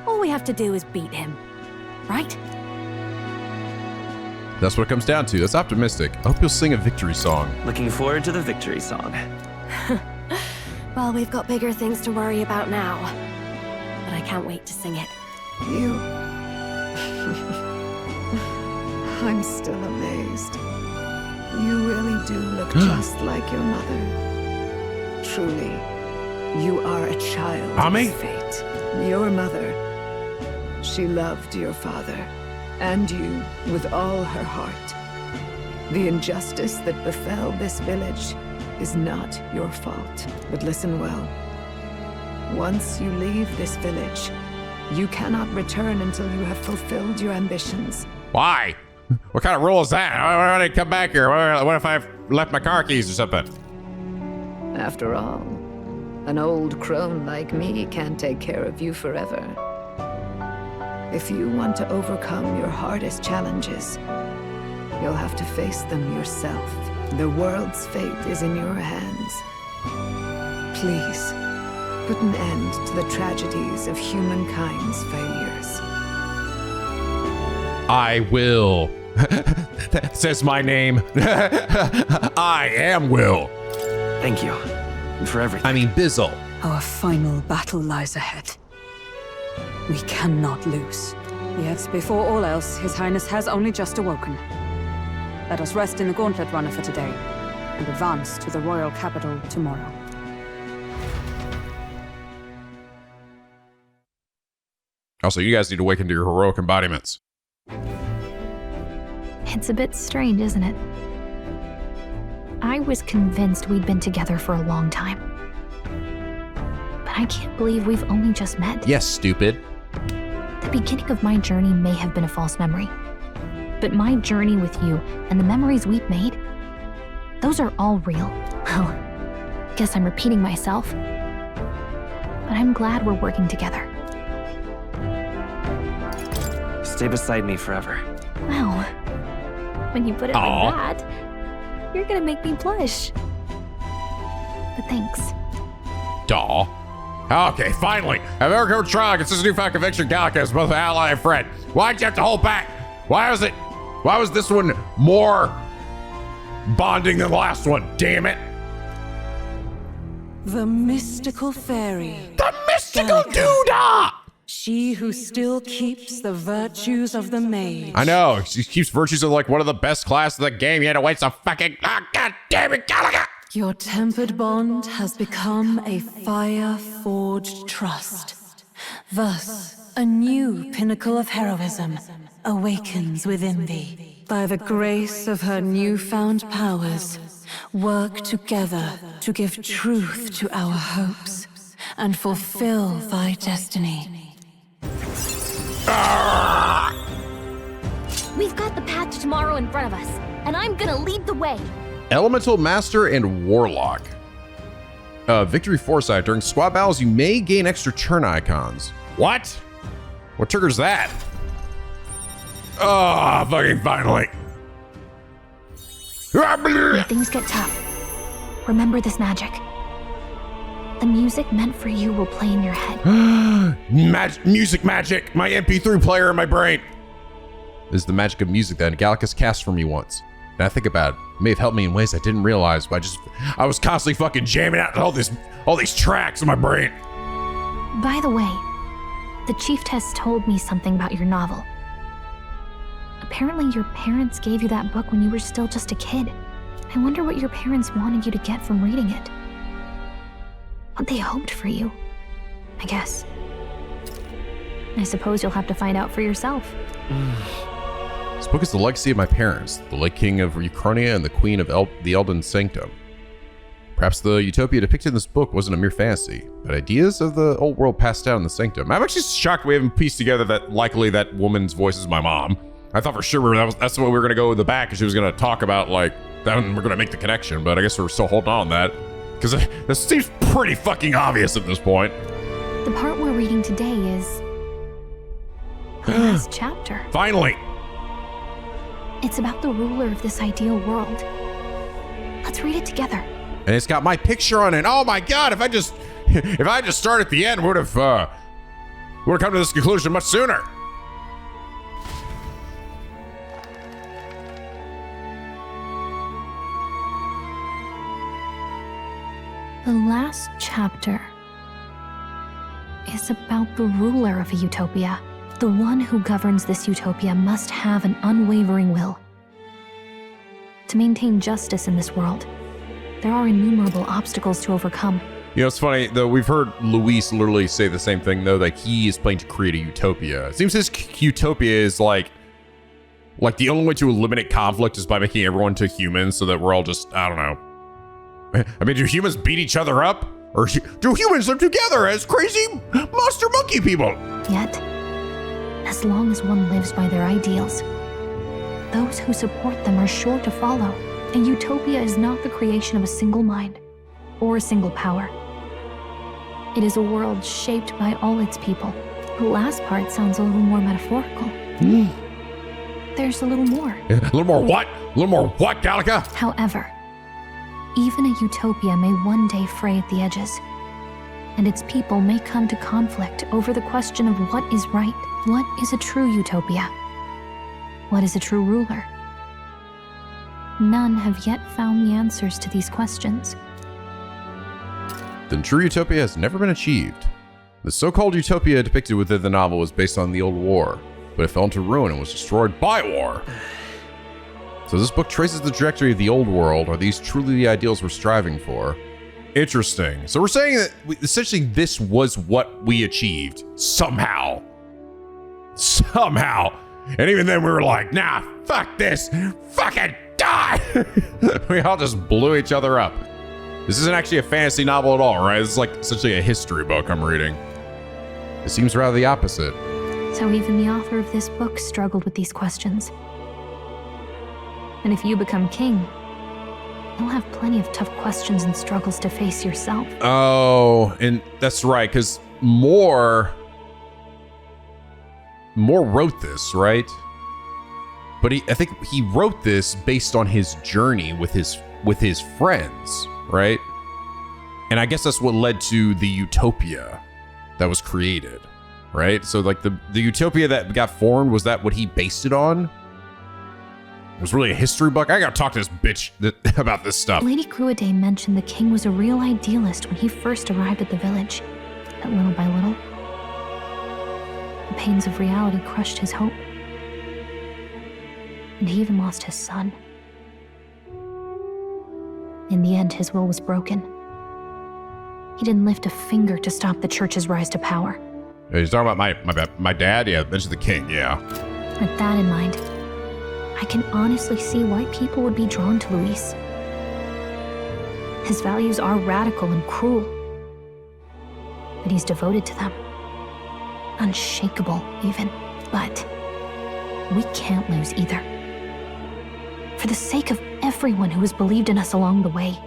All we have to do is beat him, right? That's what it comes down to. That's optimistic. I hope you'll sing a victory song. Looking forward to the victory song. Well, we've got bigger things to worry about now. But I can't wait to sing it. You... I'm still amazed. You really do look just like your mother. Truly, you are a child Mommy? of fate. Your mother, she loved your father and you with all her heart. The injustice that befell this village is not your fault. But listen well. Once you leave this village, you cannot return until you have fulfilled your ambitions. Why? What kind of rule is that? Why don't I come back here? What if I've left my car keys or something? After all, an old crone like me can't take care of you forever. If you want to overcome your hardest challenges, you'll have to face them yourself. The world's fate is in your hands. Please, put an end to the tragedies of humankind's failures. I will. That says my name. I am Will. Thank you for everything. I mean, Bizzle. Our final battle lies ahead. We cannot lose. Yet, before all else, His Highness has only just awoken. Let us rest in the Gauntlet Runner for today, and advance to the royal capital tomorrow. Also, you guys need to awaken to your heroic embodiments. It's a bit strange, isn't it? I was convinced we'd been together for a long time. But I can't believe we've only just met. Yes, stupid. The beginning of my journey may have been a false memory. But my journey with you and the memories we've made, those are all real. Well, guess I'm repeating myself. But I'm glad we're working together. Stay beside me forever. Wow. When you put it Aww. like that, you're gonna make me blush. But thanks. Daw. Okay, finally. Have ever coached trial against this newfound conviction Gallica as both an ally and friend? Why'd you have to hold back? Why was this one more bonding than the last one? Damn it. The mystical fairy. The mystical Gallica. doodah! She who still keeps the virtues of the mage. I know. She keeps virtues of like one of the best classes of the game. You had to wait so fucking. Oh, God damn it, Gallica! Your tempered bond has become a fire-forged trust. Thus, a new pinnacle of heroism awakens within thee. By the grace of her newfound powers, work together to give truth to our hopes and fulfill thy destiny. We've got the path to tomorrow in front of us, and I'm gonna lead the way. Elemental Master and Warlock. Victory Foresight. During squad battles, you may gain extra turn icons. What? What triggers that? Oh, fucking finally. When things get tough, remember this magic. The music meant for you will play in your head. Music magic. My MP3 player in my brain. This is the magic of music that Gallicus cast for me once. And I think about it, may have helped me in ways I didn't realize, but I was constantly fucking jamming out all these tracks in my brain. By the way, the chiefess told me something about your novel. Apparently your parents gave you that book when you were still just a kid. I wonder what your parents wanted you to get from reading it. What they hoped for you, I guess. I suppose you'll have to find out for yourself. This book is the legacy of my parents, the late king of Euchronia and the queen of the Elden Sanctum. Perhaps the utopia depicted in this book wasn't a mere fantasy, but ideas of the old world passed down in the Sanctum. I'm actually shocked we haven't pieced together that likely that woman's voice is my mom. I thought for sure that's what we were going to go in the back, and she was going to talk about like that, and we're going to make the connection, but I guess we're still holding on that. Because this seems pretty fucking obvious at this point. The part we're reading today is the last chapter. Finally! It's about the ruler of this ideal world. Let's read it together. And it's got my picture on it. Oh my god, if I just started at the end, would have come to this conclusion much sooner. The last chapter is about the ruler of a utopia. The one who governs this utopia must have an unwavering will. To maintain justice in this world, there are innumerable obstacles to overcome. You know, it's funny, though, we've heard Luis literally say the same thing, though, that he is planning to create a utopia. It seems his utopia is like the only way to eliminate conflict is by making everyone to humans so that we're all just, I don't know. I mean, do humans beat each other up? Or do humans live together as crazy monster monkey people? Yet, as long as one lives by their ideals, those who support them are sure to follow. A utopia is not the creation of a single mind or a single power. It is a world shaped by all its people. The last part sounds a little more metaphorical. There's a little more. A little more what? A little more what, Gallica? However, even a utopia may one day fray at the edges, and its people may come to conflict over the question of what is right. What is a true utopia? What is a true ruler? None have yet found the answers to these questions. Then true utopia has never been achieved. The so-called utopia depicted within the novel was based on the old war, but it fell into ruin and was destroyed by war. So this book traces the trajectory of the old world. Are these truly the ideals we're striving for? Interesting. So we're saying that essentially this was what we achieved somehow. Somehow. And even then we were like, nah, fuck this. Fucking die. We all just blew each other up. This isn't actually a fantasy novel at all, right? It's like essentially a history book I'm reading. It seems rather the opposite. So even the author of this book struggled with these questions. And if you become king, you'll have plenty of tough questions and struggles to face yourself. Oh, and that's right, because Moore wrote this, right? But I think he wrote this based on his journey with his friends, right? And I guess that's what led to the utopia that was created, right? So like the utopia that got formed, was that what he based it on? It was really a history book? I gotta talk to this bitch about this stuff. Lady Cruiday mentioned the king was a real idealist when he first arrived at the village. And little by little, the pains of reality crushed his hope. And he even lost his son. In the end, his will was broken. He didn't lift a finger to stop the church's rise to power. You're talking about my dad? Yeah, mention the king, yeah. With that in mind, I can honestly see why people would be drawn to Luis. His values are radical and cruel, but he's devoted to them. Unshakable, even. But we can't lose either. For the sake of everyone who has believed in us along the way.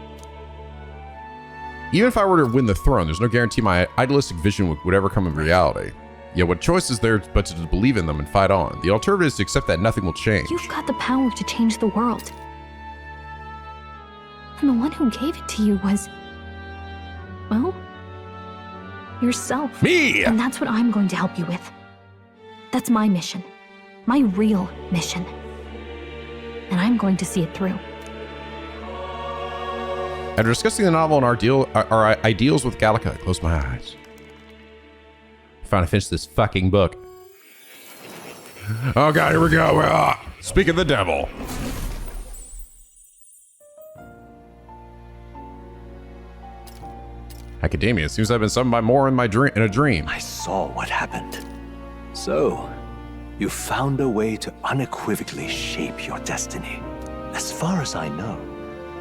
Even if I were to win the throne, there's no guarantee my idealistic vision would ever come in reality. Yet what choice is there but to believe in them and fight on? The alternative is to accept that nothing will change. You've got the power to change the world. And the one who gave it to you was, well, yourself. Me! And that's what I'm going to help you with. That's my mission. My real mission. And I'm going to see it through. After discussing the novel and our ideals with Gallica, I closed my eyes. Finally finished this fucking book. Oh god, here we go. Speak of the devil. Academia. Seems I've been summoned by Moore in a dream. I saw what happened. So, you found a way to unequivocally shape your destiny. As far as I know,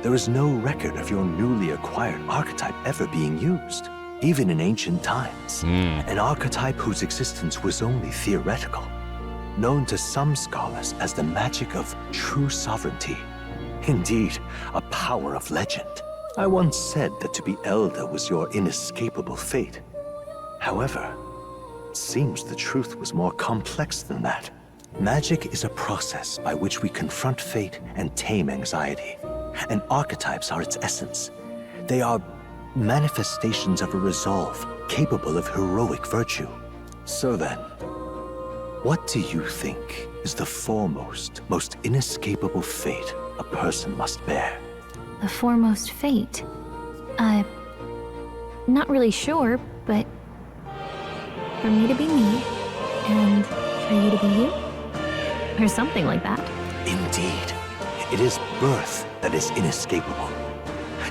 there is no record of your newly acquired archetype ever being used. Even in ancient times, an archetype whose existence was only theoretical, known to some scholars as the magic of true sovereignty. Indeed, a power of legend. I once said that to be Elda was your inescapable fate. However, it seems the truth was more complex than that. Magic is a process by which we confront fate and tame anxiety, and archetypes are its essence. They are manifestations of a resolve capable of heroic virtue. So then, what do you think is the foremost, most inescapable fate a person must bear? The foremost fate? Not really sure, but for me to be me, and for you to be you? Or something like that. Indeed. It is birth that is inescapable.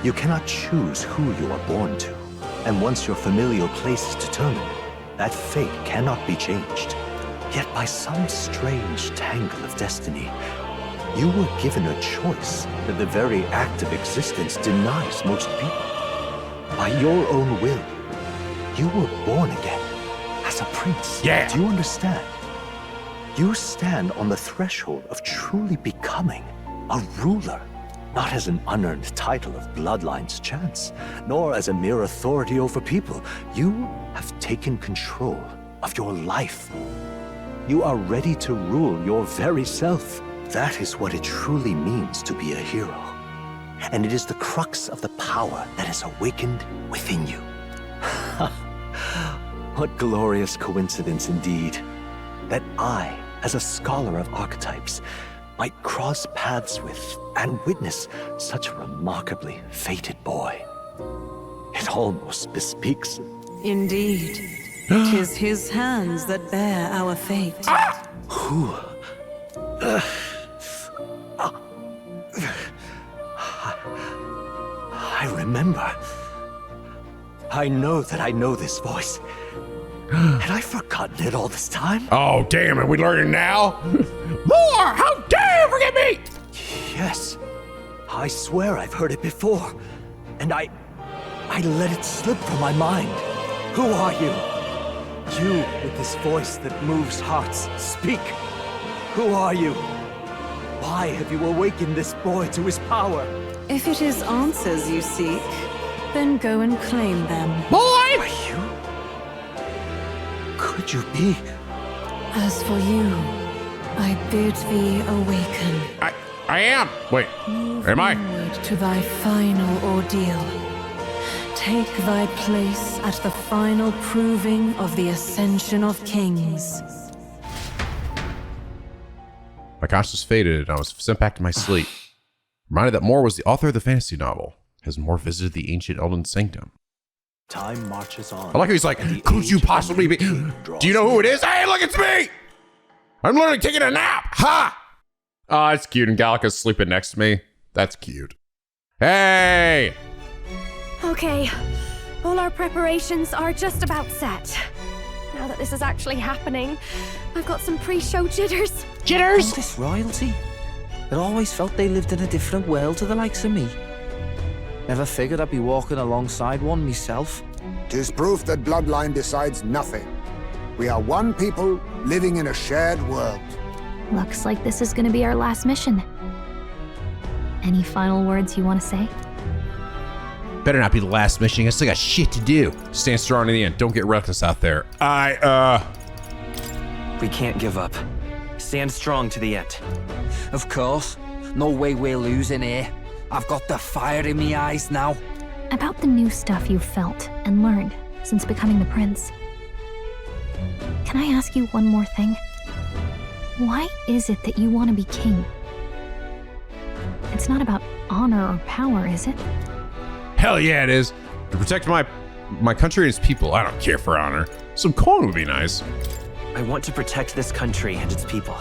You cannot choose who you are born to, and once your familial place is determined, that fate cannot be changed. Yet by some strange tangle of destiny, you were given a choice that the very act of existence denies most people. By your own will, you were born again as a prince. Yeah. Do you understand? You stand on the threshold of truly becoming a ruler. Not as an unearned title of bloodline's chance, nor as a mere authority over people. You have taken control of your life. You are ready to rule your very self. That is what it truly means to be a hero. And it is the crux of the power that is awakened within you. What glorious coincidence indeed, that I, as a scholar of archetypes, might cross paths with and witness such a remarkably fated boy. It almost bespeaks. Indeed. 'Tis his hands that bear our fate. Who? I remember. I know that I know this voice. Had I forgotten it all this time? Oh, damn it. We learning now? More! How dare you forget me? Yes. I swear I've heard it before. And I let it slip from my mind. Who are you? You with this voice that moves hearts. Speak. Who are you? Why have you awakened this boy to his power? If it is answers you seek, then go and claim them. Boy! Are you? Could you be? As for you, I bid thee awaken. I am. Wait, am I? Onward to thy final ordeal. Take thy place at the final proving of the ascension of kings. My consciousness faded and I was sent back to my sleep. Reminded that Moore was the author of the fantasy novel. Has Moore visited the ancient Elden sanctum? Time marches on. I like how he's like, could you possibly be? Do you know who it is? Hey, look, it's me! I'm literally taking a nap! Ha! Oh, it's cute, and Gallica's sleeping next to me. That's cute. Hey! Okay, all our preparations are just about set. Now that this is actually happening, I've got some pre-show jitters. Jitters? All this royalty? I always felt they lived in a different world to the likes of me. Never figured I'd be walking alongside one myself. 'Tis proof that bloodline decides nothing. We are one people living in a shared world. Looks like this is gonna be our last mission. Any final words you want to say? Better not be the last mission. I still got shit to do. Stand strong in the end. Don't get reckless out there. We can't give up. Stand strong to the end. Of course. No way we're losing here. I've got the fire in me eyes now. About the new stuff you've felt and learned since becoming the prince. Can I ask you one more thing? Why is it that you want to be king? It's not about honor or power, is it? Hell yeah, it is. To protect my country and its people. I don't care for honor. Some coin would be nice. I want to protect this country and its people.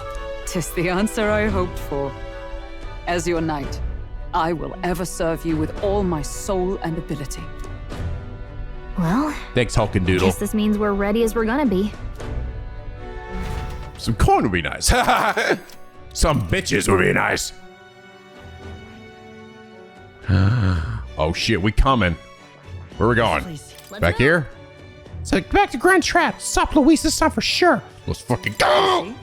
'Tis the answer I hoped for. As your knight, I will ever serve you with all my soul and ability. Well, Thanks, Hulkin' I Doodle. guess this means we're ready as we're gonna be. Some coin would be nice. Some bitches would be nice. Oh shit, we coming. Where we going? Back here? So back to Grand Trap. Stop Luis this time for sure. Let's fucking go!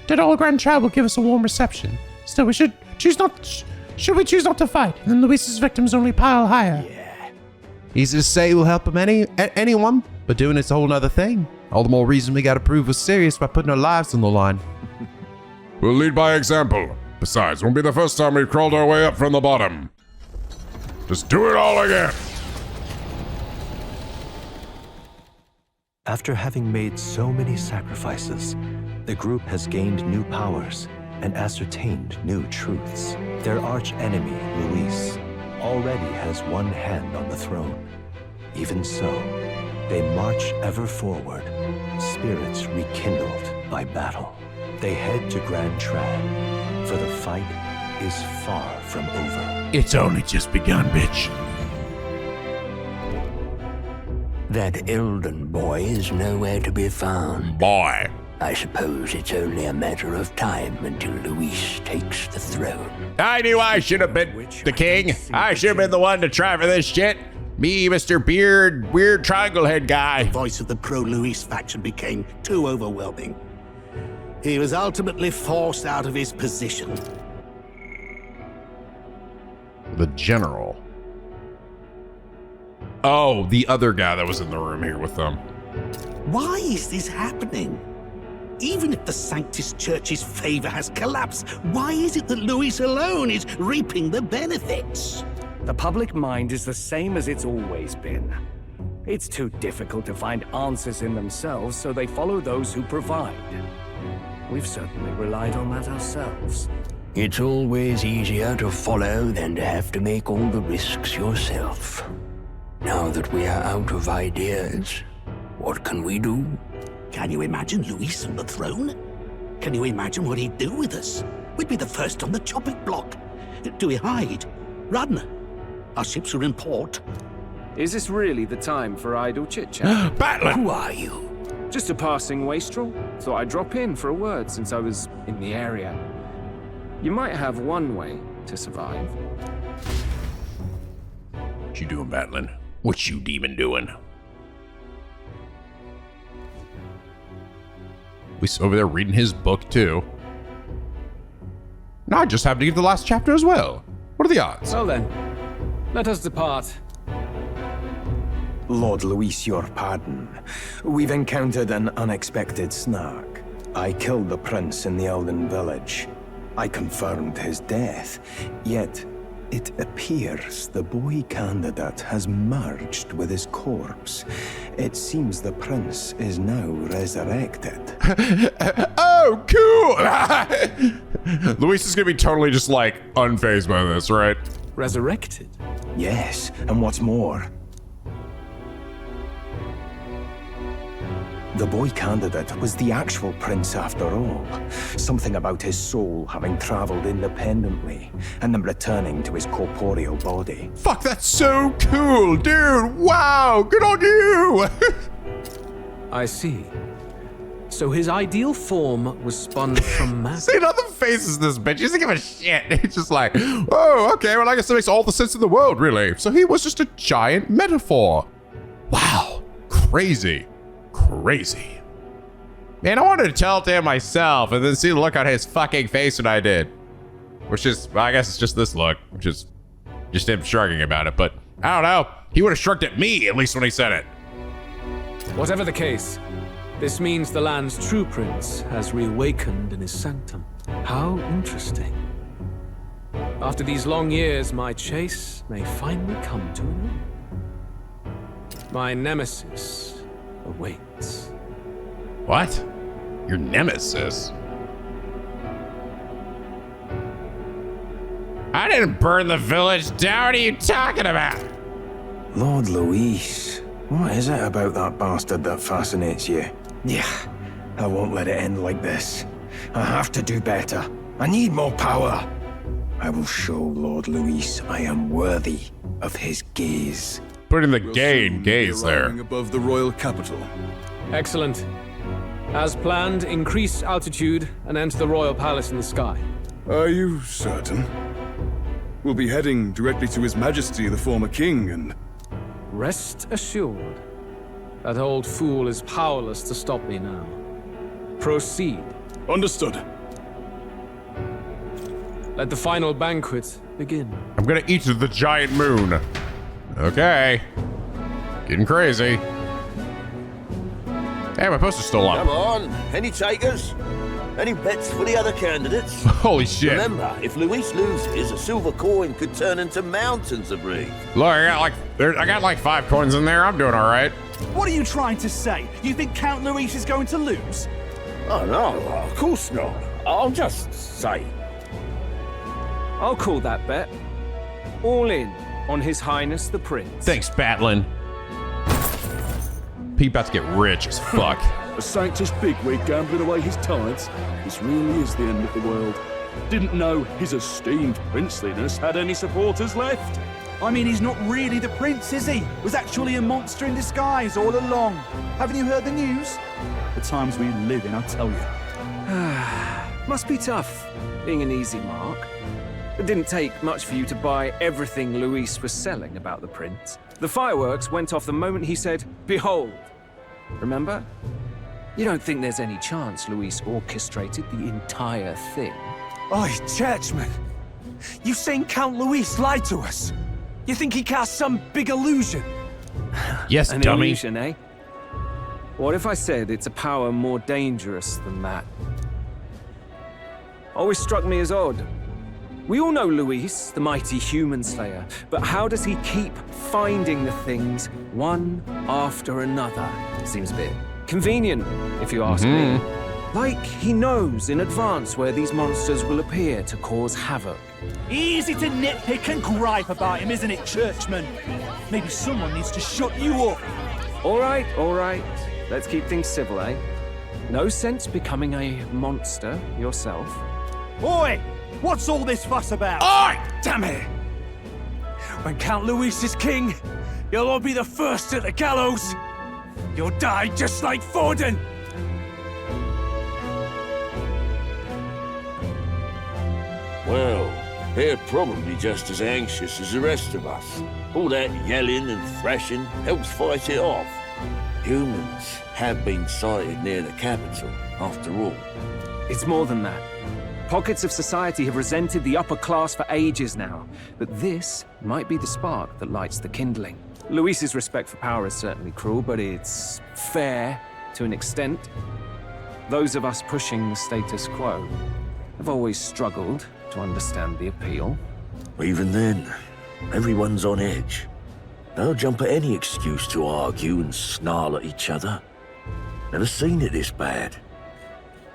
That old Grand Trap will give us a warm reception. Still, we should choose not. Should we choose not to fight? And then Luis's victims only pile higher. Easy to say we'll help him anyone, but doing it's a whole nother thing. All the more reason we gotta prove we're serious by putting our lives on the line. We'll lead by example. Besides, won't be the first time we've crawled our way up from the bottom. Just do it all again. After having made so many sacrifices, the group has gained new powers and ascertained new truths. Their arch-enemy, Luis, already has one hand on the throne. Even so, they march ever forward, spirits rekindled by battle. They head to Grand Trad, for the fight is far from over. It's only just begun, bitch. That Elden boy is nowhere to be found. Boy. I suppose it's only a matter of time until Luis takes the throne. I knew I should have been the king. I should have been the one to try for this shit. Me, Mr. Beard, weird triangle head guy. The voice of the pro-Luis faction became too overwhelming. He was ultimately forced out of his position. The general. Oh, the other guy that was in the room here with them. Why is this happening? Even if the Sanctus Church's favor has collapsed, why is it that Luis alone is reaping the benefits? The public mind is the same as it's always been. It's too difficult to find answers in themselves, so they follow those who provide. We've certainly relied on that ourselves. It's always easier to follow than to have to make all the risks yourself. Now that we are out of ideas, what can we do? Can you imagine Luis on the throne? Can you imagine what he'd do with us? We'd be the first on the chopping block. Do we hide? Run? Our ships are in port. Is this really the time for idle chit-chat? Battler! Who are you? Just a passing wastrel. Thought I'd drop in for a word since I was in the area. You might have one way to survive. What you doing, Battling? What you demon doing? He's over there reading his book, too. Now I just happened to get the last chapter as well. What are the odds? Well then, let us depart. Lord Luis, your pardon. We've encountered an unexpected snag. I killed the prince in the Elden village. I confirmed his death, yet it appears the boy candidate has merged with his corpse. It seems the prince is now resurrected. Oh, cool! Luis is gonna be totally just like unfazed by this, right? Resurrected? Yes, and what's more, the boy candidate was the actual prince after all. Something about his soul having traveled independently and then returning to his corporeal body. Fuck, that's so cool, dude! Wow, good on you! I see. So his ideal form was spun from matter. See how the faces this bitch. He doesn't give a shit. He's just like, oh, okay, well, I guess that makes all the sense in the world, really. So he was just a giant metaphor. Wow, crazy. Crazy. Man, I wanted to tell it to him myself and then see the look on his fucking face when I did. Which is, well, I guess it's just this look, which is just him shrugging about it. But I don't know. He would have shrugged at me, at least when he said it. Whatever the case, this means the land's true prince has reawakened in his sanctum. How interesting. After these long years, my chase may finally come to an end. My nemesis awaits. What? Your nemesis? I didn't burn the village down. What are you talking about? Lord Luis, what is it about that bastard that fascinates you? Yeah, I won't let it end like this. I have to do better. I need more power. I will show Lord Luis I am worthy of his gaze. Putting the gaze there. Above the royal capital. Excellent. As planned, increase altitude and enter the royal palace in the sky. Are you certain? We'll be heading directly to His Majesty, the former king, and... Rest assured, that old fool is powerless to stop me now. Proceed. Understood. Let the final banquet begin. I'm gonna eat the giant moon. Okay. Getting crazy. Hey, my poster's still on. Come on, any takers? Any bets for the other candidates? Holy shit. Remember, if Luis loses, a silver coin could turn into mountains of reef. Look, I got like 5 coins in there. I'm doing all right. What are you trying to say? You think Count Luis is going to lose? Oh no, of course not. I'll just say. I'll call that bet. All in on His Highness the Prince. Thanks, Batlin. Pete about to get rich as fuck. A Sanctus bigwig gambling away his tithes. This really is the end of the world. Didn't know his esteemed princeliness had any supporters left. I mean, he's not really the prince, is he? Was actually a monster in disguise all along. Haven't you heard the news? The times we live in, I tell you. Must be tough, being an easy mark. It didn't take much for you to buy everything Luis was selling about the prince. The fireworks went off the moment he said, "Behold." Remember? You don't think there's any chance Luis orchestrated the entire thing? Oi, churchman! You saying Count Luis lied to us? You think he cast some big illusion? Yes, An dummy. illusion, eh? What if I said it's a power more dangerous than that? Always struck me as odd. We all know Luis, the mighty human slayer, but how does he keep finding the things one after another? Seems a bit convenient, if you ask me. Like he knows in advance where these monsters will appear to cause havoc. Easy to nitpick and gripe about him, isn't it, Churchman? Maybe someone needs to shut you up. All right. Let's keep things civil, eh? No sense becoming a monster yourself. Oi! What's all this fuss about? Oi! Damn it! When Count Luis is king, you'll all be the first at the gallows. You'll die just like Forden. Well, they're probably just as anxious as the rest of us. All that yelling and thrashing helps fight it off. Humans have been sighted near the capital, after all. It's more than that. Pockets of society have resented the upper class for ages now, but this might be the spark that lights the kindling. Luis's respect for power is certainly cruel, but it's fair to an extent. Those of us pushing the status quo have always struggled to understand the appeal. Even then, everyone's on edge. They'll jump at any excuse to argue and snarl at each other. Never seen it this bad.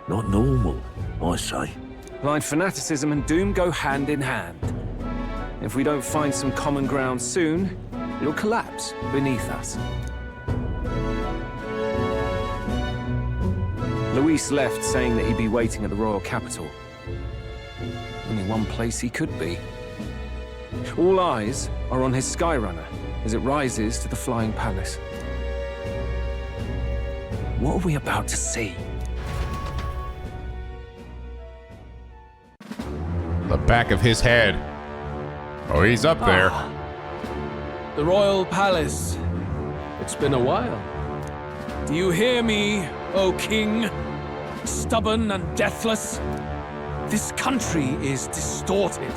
Not normal, I say. Blind fanaticism and doom go hand in hand. If we don't find some common ground soon, it'll collapse beneath us. Luis left saying that he'd be waiting at the royal capital. Only one place he could be. All eyes are on his Skyrunner as it rises to the flying palace. What are we about to see? The back of his head. Oh, he's up there. The royal palace. It's been a while. Do you hear me, O king? Stubborn and deathless? This country is distorted.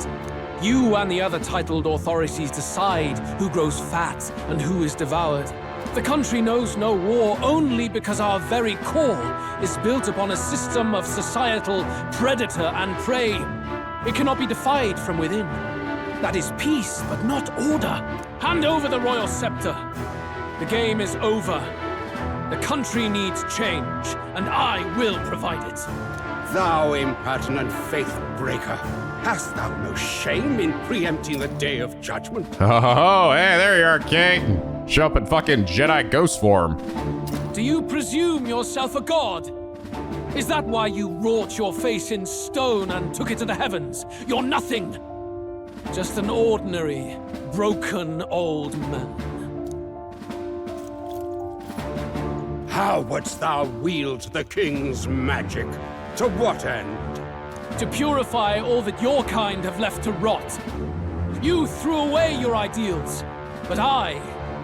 You and the other titled authorities decide who grows fat and who is devoured. The country knows no war only because our very core is built upon a system of societal predator and prey. It cannot be defied from within. That is peace, but not order. Hand over the royal scepter. The game is over. The country needs change, and I will provide it. Thou impertinent faith breaker, hast thou no shame in preempting the day of judgment? Oh, hey, there you are, King. Show up in fucking Jedi ghost form. Do you presume yourself a god? Is that why you wrought your face in stone and took it to the heavens? You're nothing. Just an ordinary, broken old man. How wouldst thou wield the king's magic? To what end? To purify all that your kind have left to rot. You threw away your ideals, but I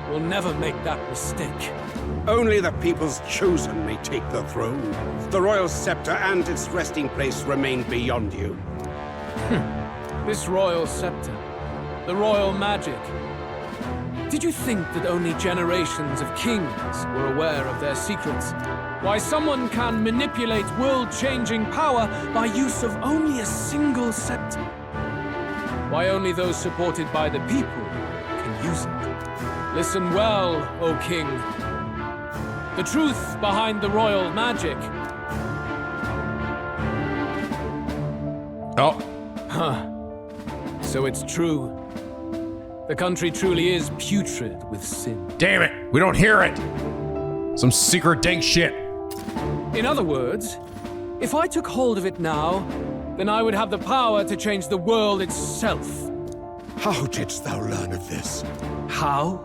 will never make that mistake. Only the people's chosen may take the throne. The royal scepter and its resting place remain beyond you. This royal scepter, the royal magic. Did you think that only generations of kings were aware of their secrets? Why someone can manipulate world-changing power by use of only a single scepter? Why only those supported by the people can use it? Listen well, O king. The truth behind the royal magic. Oh. Huh. So it's true. The country truly is putrid with sin. Damn it, we don't hear it. Some secret dank shit. In other words, if I took hold of it now, then I would have the power to change the world itself. How didst thou learn of this? How?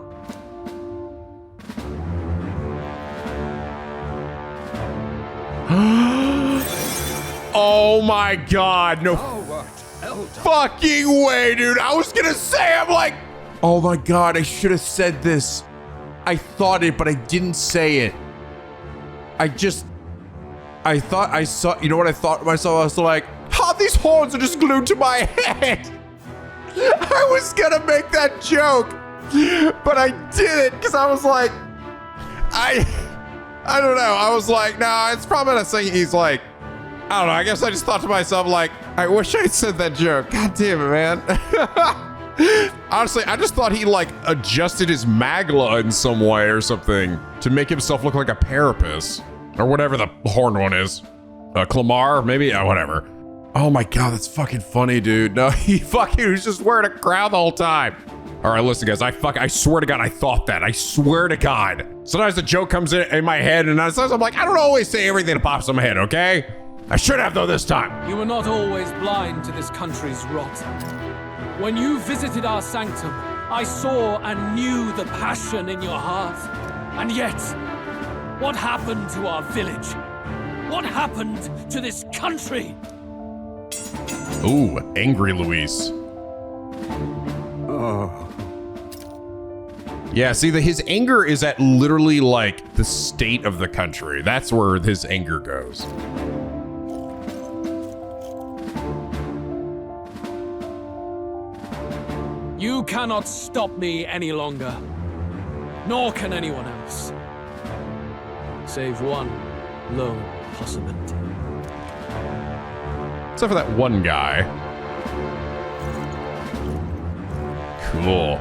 Oh my god, no fucking way, dude. I was gonna say, I'm like, oh my god, I should have said this. I thought it, but I didn't say it. I thought I saw, you know what I thought to myself? I was like, oh, these horns are just glued to my head. I was gonna make that joke, but I didn't because I was like, I I don't know. I was like, nah, it's probably not saying he's like, I don't know. I guess I just thought to myself, like, I wish I'd said that joke. God damn it, man. Honestly, I just thought he like adjusted his magla in some way or something to make himself look like a parapus or whatever the horned one is. Clamar, maybe? Yeah, whatever. Oh my God, that's fucking funny, dude. No, he fucking was just wearing a crown the whole time. All right, listen, guys. I swear to God, I thought that. I swear to God. Sometimes the joke comes in my head, and sometimes I'm like, I don't always say everything that pops in my head, okay? I should have, though, this time. You were not always blind to this country's rot. When you visited our sanctum, I saw and knew the passion in your heart. And yet, what happened to our village? What happened to this country? Ooh, angry Luis. Oh. Yeah, see, his anger is at literally like the state of the country. That's where his anger goes. You cannot stop me any longer. Nor can anyone else. Save one lone possibility. Except for that one guy. Cool.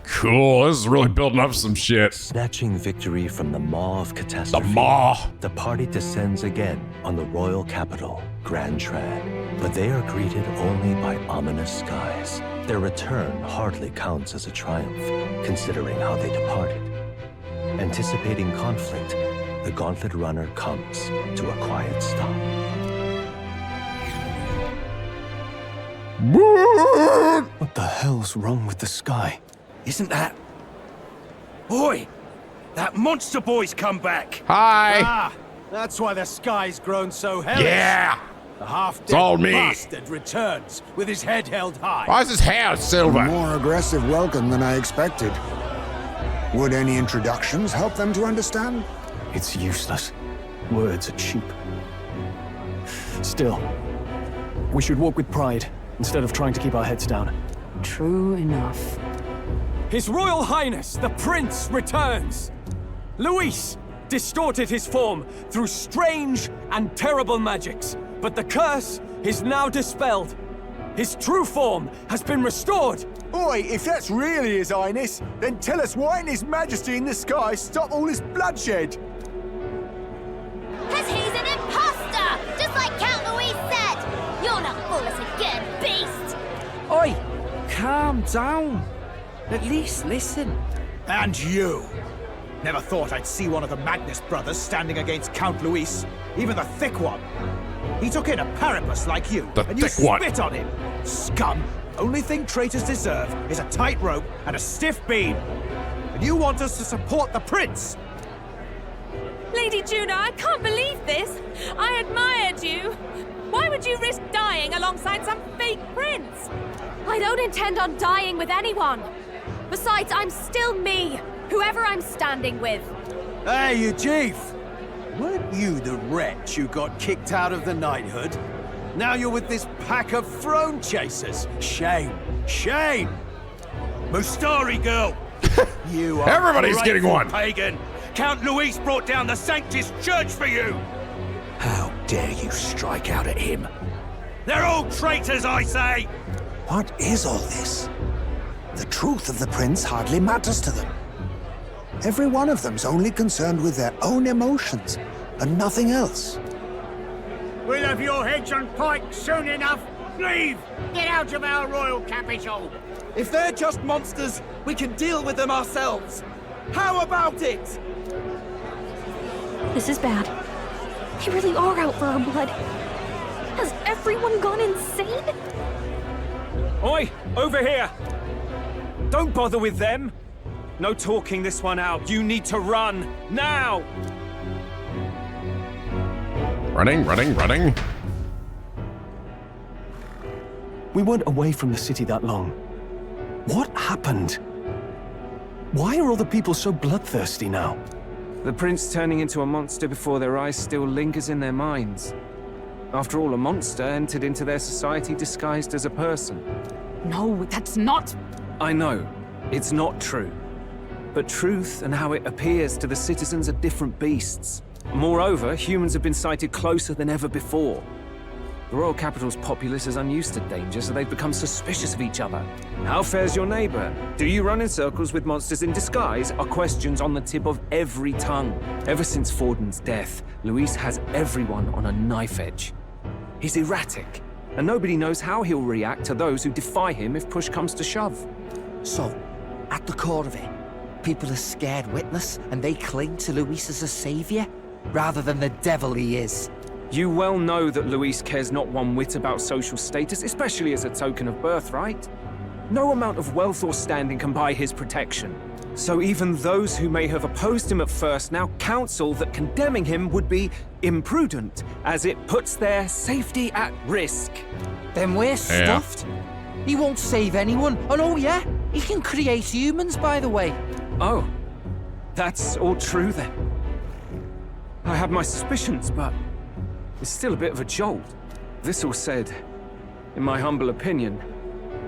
Cool, this is really building up some shit. Snatching victory from the maw of catastrophe. The maw. The party descends again on the royal capital, Grand Trad. But they are greeted only by ominous skies. Their return hardly counts as a triumph, considering how they departed. Anticipating conflict, the Gauntlet Runner comes to a quiet stop. What the hell's wrong with the sky? Isn't that... Boy! That monster boy's come back! Hi! Ah! That's why the sky's grown so hellish. Yeah! The half-dead It's all me. bastard returns with his head held high. Why is his hair silver? A more aggressive welcome than I expected. Would any introductions help them to understand? It's useless. Words are cheap. Still, we should walk with pride instead of trying to keep our heads down. True enough. His Royal Highness, the Prince, returns! Luis distorted his form through strange and terrible magics, but the curse is now dispelled. His true form has been restored! Oi, if that's really His Highness, then tell us why didn't His Majesty in the sky stop all this bloodshed? Because he's an imposter! Just like Count Luis said! You'll not fool us again, beast! Oi! Calm down. At least listen. And you! Never thought I'd see one of the Magnus brothers standing against Count Luis, even the thick one. He took in a parapus like you, and you spit on him. Scum! Only thing traitors deserve is a tight rope and a stiff beam. And you want us to support the prince? Lady Juna, I can't believe this. I admired you. Why would you risk dying alongside some fake prince? I don't intend on dying with anyone. Besides, I'm still me, whoever I'm standing with. Hey, you chief! Weren't you the wretch who got kicked out of the knighthood? Now you're with this pack of throne chasers. Shame. Shame! Mustari girl! You are Everybody's getting one! Pagan! Count Luis brought down the Sanctus Church for you! How dare you strike out at him? They're all traitors, I say! What is all this? The truth of the prince hardly matters to them. Every one of them's only concerned with their own emotions and nothing else. We'll have your heads on pike soon enough. Leave! Get out of our royal capital! If they're just monsters, we can deal with them ourselves. How about it? This is bad. They really are out for our blood. Has everyone gone insane? Oi, over here! Don't bother with them. No talking this one out. You need to run, now! Running, running, running. We weren't away from the city that long. What happened? Why are all the people so bloodthirsty now? The prince turning into a monster before their eyes still lingers in their minds. After all, a monster entered into their society disguised as a person. No, that's not... I know. It's not true. But truth and how it appears to the citizens are different beasts. Moreover, humans have been sighted closer than ever before. The royal capital's populace is unused to danger, so they've become suspicious of each other. How fares your neighbor? Do you run in circles with monsters in disguise? Are questions on the tip of every tongue. Ever since Forden's death, Luis has everyone on a knife edge. He's erratic, and nobody knows how he'll react to those who defy him if push comes to shove. So, at the core of it, people are scared witless, and they cling to Luis as a savior, rather than the devil he is. You well know that Luis cares not one whit about social status, especially as a token of birthright. No amount of wealth or standing can buy his protection. So even those who may have opposed him at first now counsel that condemning him would be imprudent, as it puts their safety at risk. Then we're stuffed. He won't save anyone, and oh yeah, he can create humans, by the way. Oh, that's all true then. I had my suspicions, but it's still a bit of a jolt. This all said, in my humble opinion,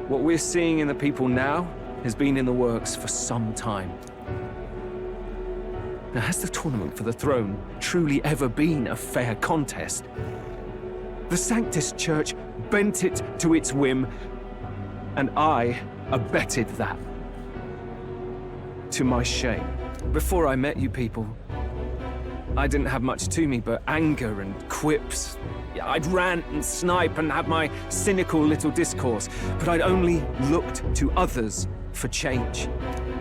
what we're seeing in the people now has been in the works for some time. Now, has the tournament for the throne truly ever been a fair contest? The Sanctus Church bent it to its whim, and I abetted that. To my shame. Before I met you people, I didn't have much to me but anger and quips. I'd rant and snipe and have my cynical little discourse, but I'd only looked to others for change.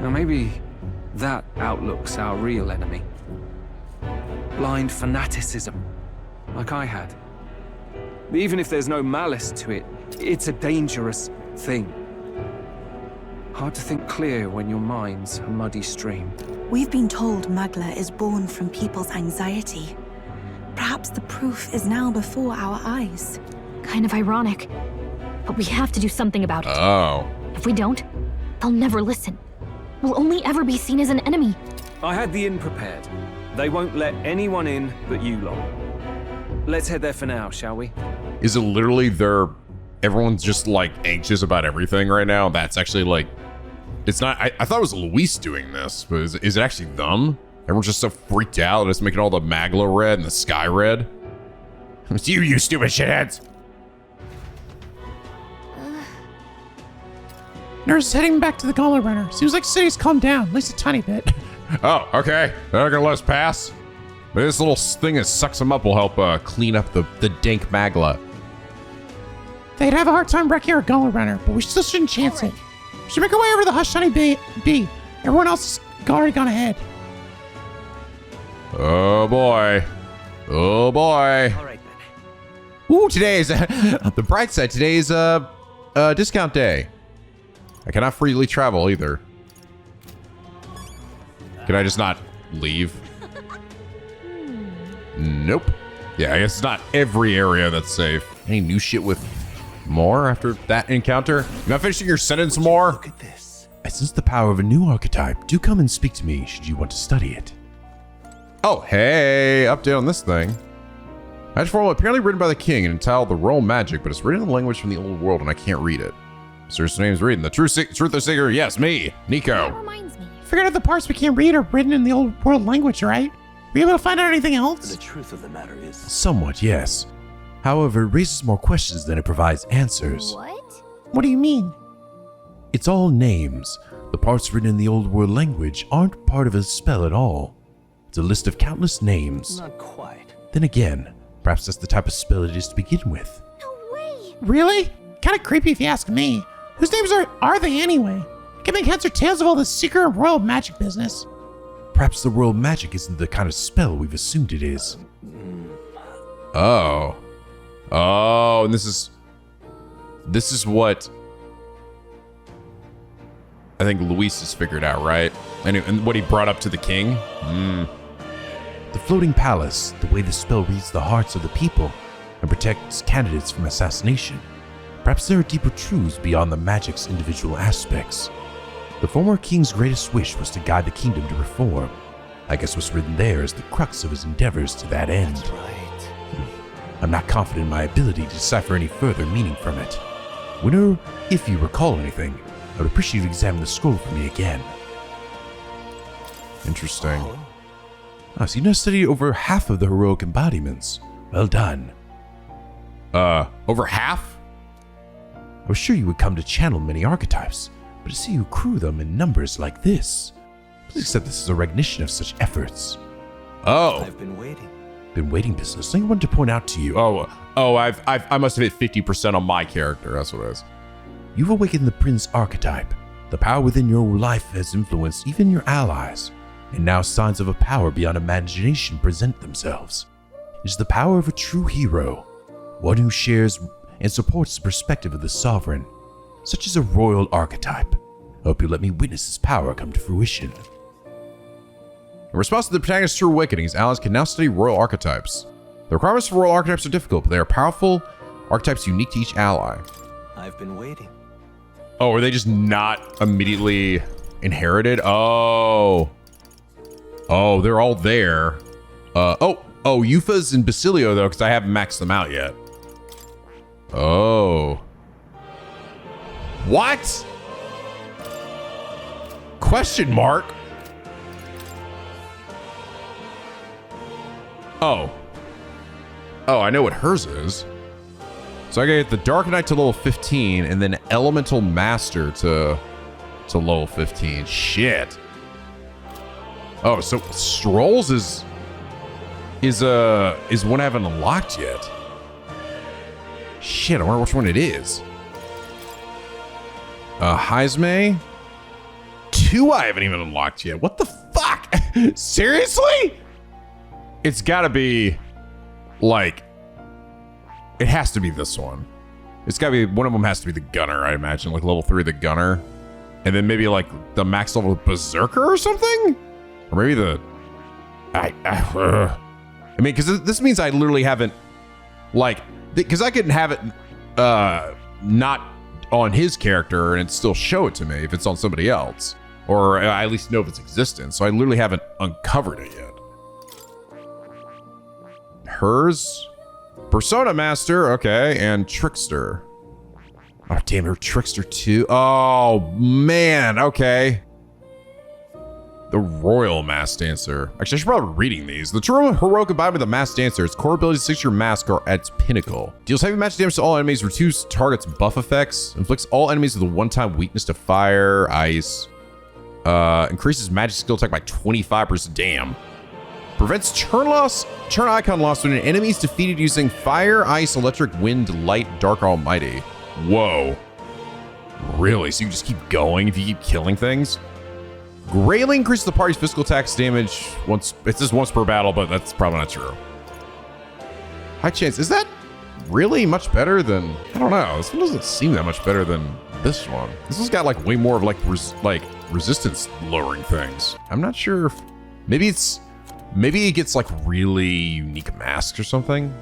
Now maybe that outlook's our real enemy. Blind fanaticism, like I had. Even if there's no malice to it, it's a dangerous thing. Hard to think clear when your mind's a muddy stream. We've been told Magla is born from people's anxiety. Perhaps the proof is now before our eyes. Kind of ironic, but we have to do something about it. Oh. If we don't, they'll never listen. We'll only ever be seen as an enemy. I had the inn prepared. They won't let anyone in but you lot. Let's head there for now, shall we? Is it literally everyone's just like anxious about everything right now? That's actually like, it's not, I thought it was Luis doing this, but is it actually them? Everyone's just so freaked out, it's making all the Magla red and the sky red. It's you stupid shitheads. Nurse heading back to the Gauntlet Runner. Seems like city's calmed down, at least a tiny bit. Oh, okay. They're not gonna let us pass. But this little thing that sucks them up will help clean up the dank Magla. They'd have a hard time wrecking our Gauntlet Runner, but we still shouldn't chance it. We should make our way over the Hush Honey Bee. Everyone else has already gone ahead. Oh boy. Oh boy. All right, then. Ooh, today is the bright side. Today is discount day. I cannot freely travel either. Can I just not leave? Nope. Yeah, I guess it's not every area that's safe. Any new shit with more after that encounter? You're not finishing your sentence more? Look at this. I sense the power of a new archetype. Do come and speak to me should you want to study it. Oh, hey, update on this thing. Magic formula apparently written by the king and entitled The Royal Magic, but it's written in a language from the old world and I can't read it. Sir's name's reading. The truth of Singer, yes, me, Nico. That reminds me. Figured out the parts we can't read are written in the old world language, right? Were you able to find out anything else? The truth of the matter is... Somewhat, yes. However, it raises more questions than it provides answers. What? What do you mean? It's all names. The parts written in the old world language aren't part of a spell at all. It's a list of countless names. Not quite. Then again, perhaps that's the type of spell it is to begin with. No way. Really? Kind of creepy if you ask me. Whose names are they anyway? Can make heads or tails of all this secret royal magic business. Perhaps the royal magic isn't the kind of spell we've assumed it is. Oh. Oh, and this is what I think Luis has figured out, right? And what he brought up to the king. The floating palace, the way the spell reads the hearts of the people and protects candidates from assassination. Perhaps there are deeper truths beyond the magic's individual aspects. The former king's greatest wish was to guide the kingdom to reform. I guess what's written there is the crux of his endeavors to that end. That's right. I'm not confident in my ability to decipher any further meaning from it. When or if you recall anything, I would appreciate you to examine the scroll for me again. Interesting. Ah, so you now studied over half of the heroic embodiments. Well done. Over half? I was sure you would come to channel many archetypes, but to see you accrue them in numbers like this, please accept this as a recognition of such efforts. Oh. I've been waiting. Been waiting, Bizzle. Something I wanted to point out to you. I must have hit 50% on my character. That's what it is. You've awakened the Prince archetype. The power within your life has influenced even your allies, and now signs of a power beyond imagination present themselves. It is the power of a true hero, one who shares and supports the perspective of the sovereign, such as a royal archetype. I hope you let me witness this power come to fruition. In response to the protagonist's true awakenings, allies can now study royal archetypes. The requirements for royal archetypes are difficult, but they are powerful archetypes unique to each ally. I've been waiting. Oh, are they just not immediately inherited? Oh, they're all there. Eupha's and Basilio, though, because I haven't maxed them out yet. Oh. What? Question mark? Oh, I know what hers is. So I get the Dark Knight to level 15 and then Elemental Master to level 15. Shit. Oh, so Strolls is one I haven't unlocked yet. Shit, I wonder which one it is. Heisme. 2 I haven't even unlocked yet. What the fuck? Seriously? It's gotta be like, it has to be this one. It's gotta be, one of them has to be the Gunner, I imagine, like level 3 the Gunner. And then maybe like the max level Berserker or something? Or maybe the, I mean, because this means I literally haven't, like, because I couldn't have it not on his character and it'd still show it to me if it's on somebody else. Or I at least know of its existence. So I literally haven't uncovered it yet. Hers, Persona Master, okay, and Trickster. Oh, damn, you're Trickster too. Oh, man, okay. The Royal Mask Dancer. Actually, I should probably be reading these. The true heroic embodiment of the Mask Dancer. Its core ability to signature mask are at its pinnacle. Deals heavy magic damage to all enemies, reduces targets' buff effects, inflicts all enemies with a one-time weakness to fire, ice, increases magic skill attack by 25%. Damn. Prevents turn icon loss when an enemy is defeated using fire, ice, electric, wind, light, dark, almighty. Whoa. Really? So you just keep going if you keep killing things? Greatly increases the party's physical attacks damage once. It says once per battle, but that's probably not true. High chance. Is that really much better than? I don't know. This one doesn't seem that much better than this one. This one's got like way more of like resistance lowering things. I'm not sure if maybe it gets like really unique masks or something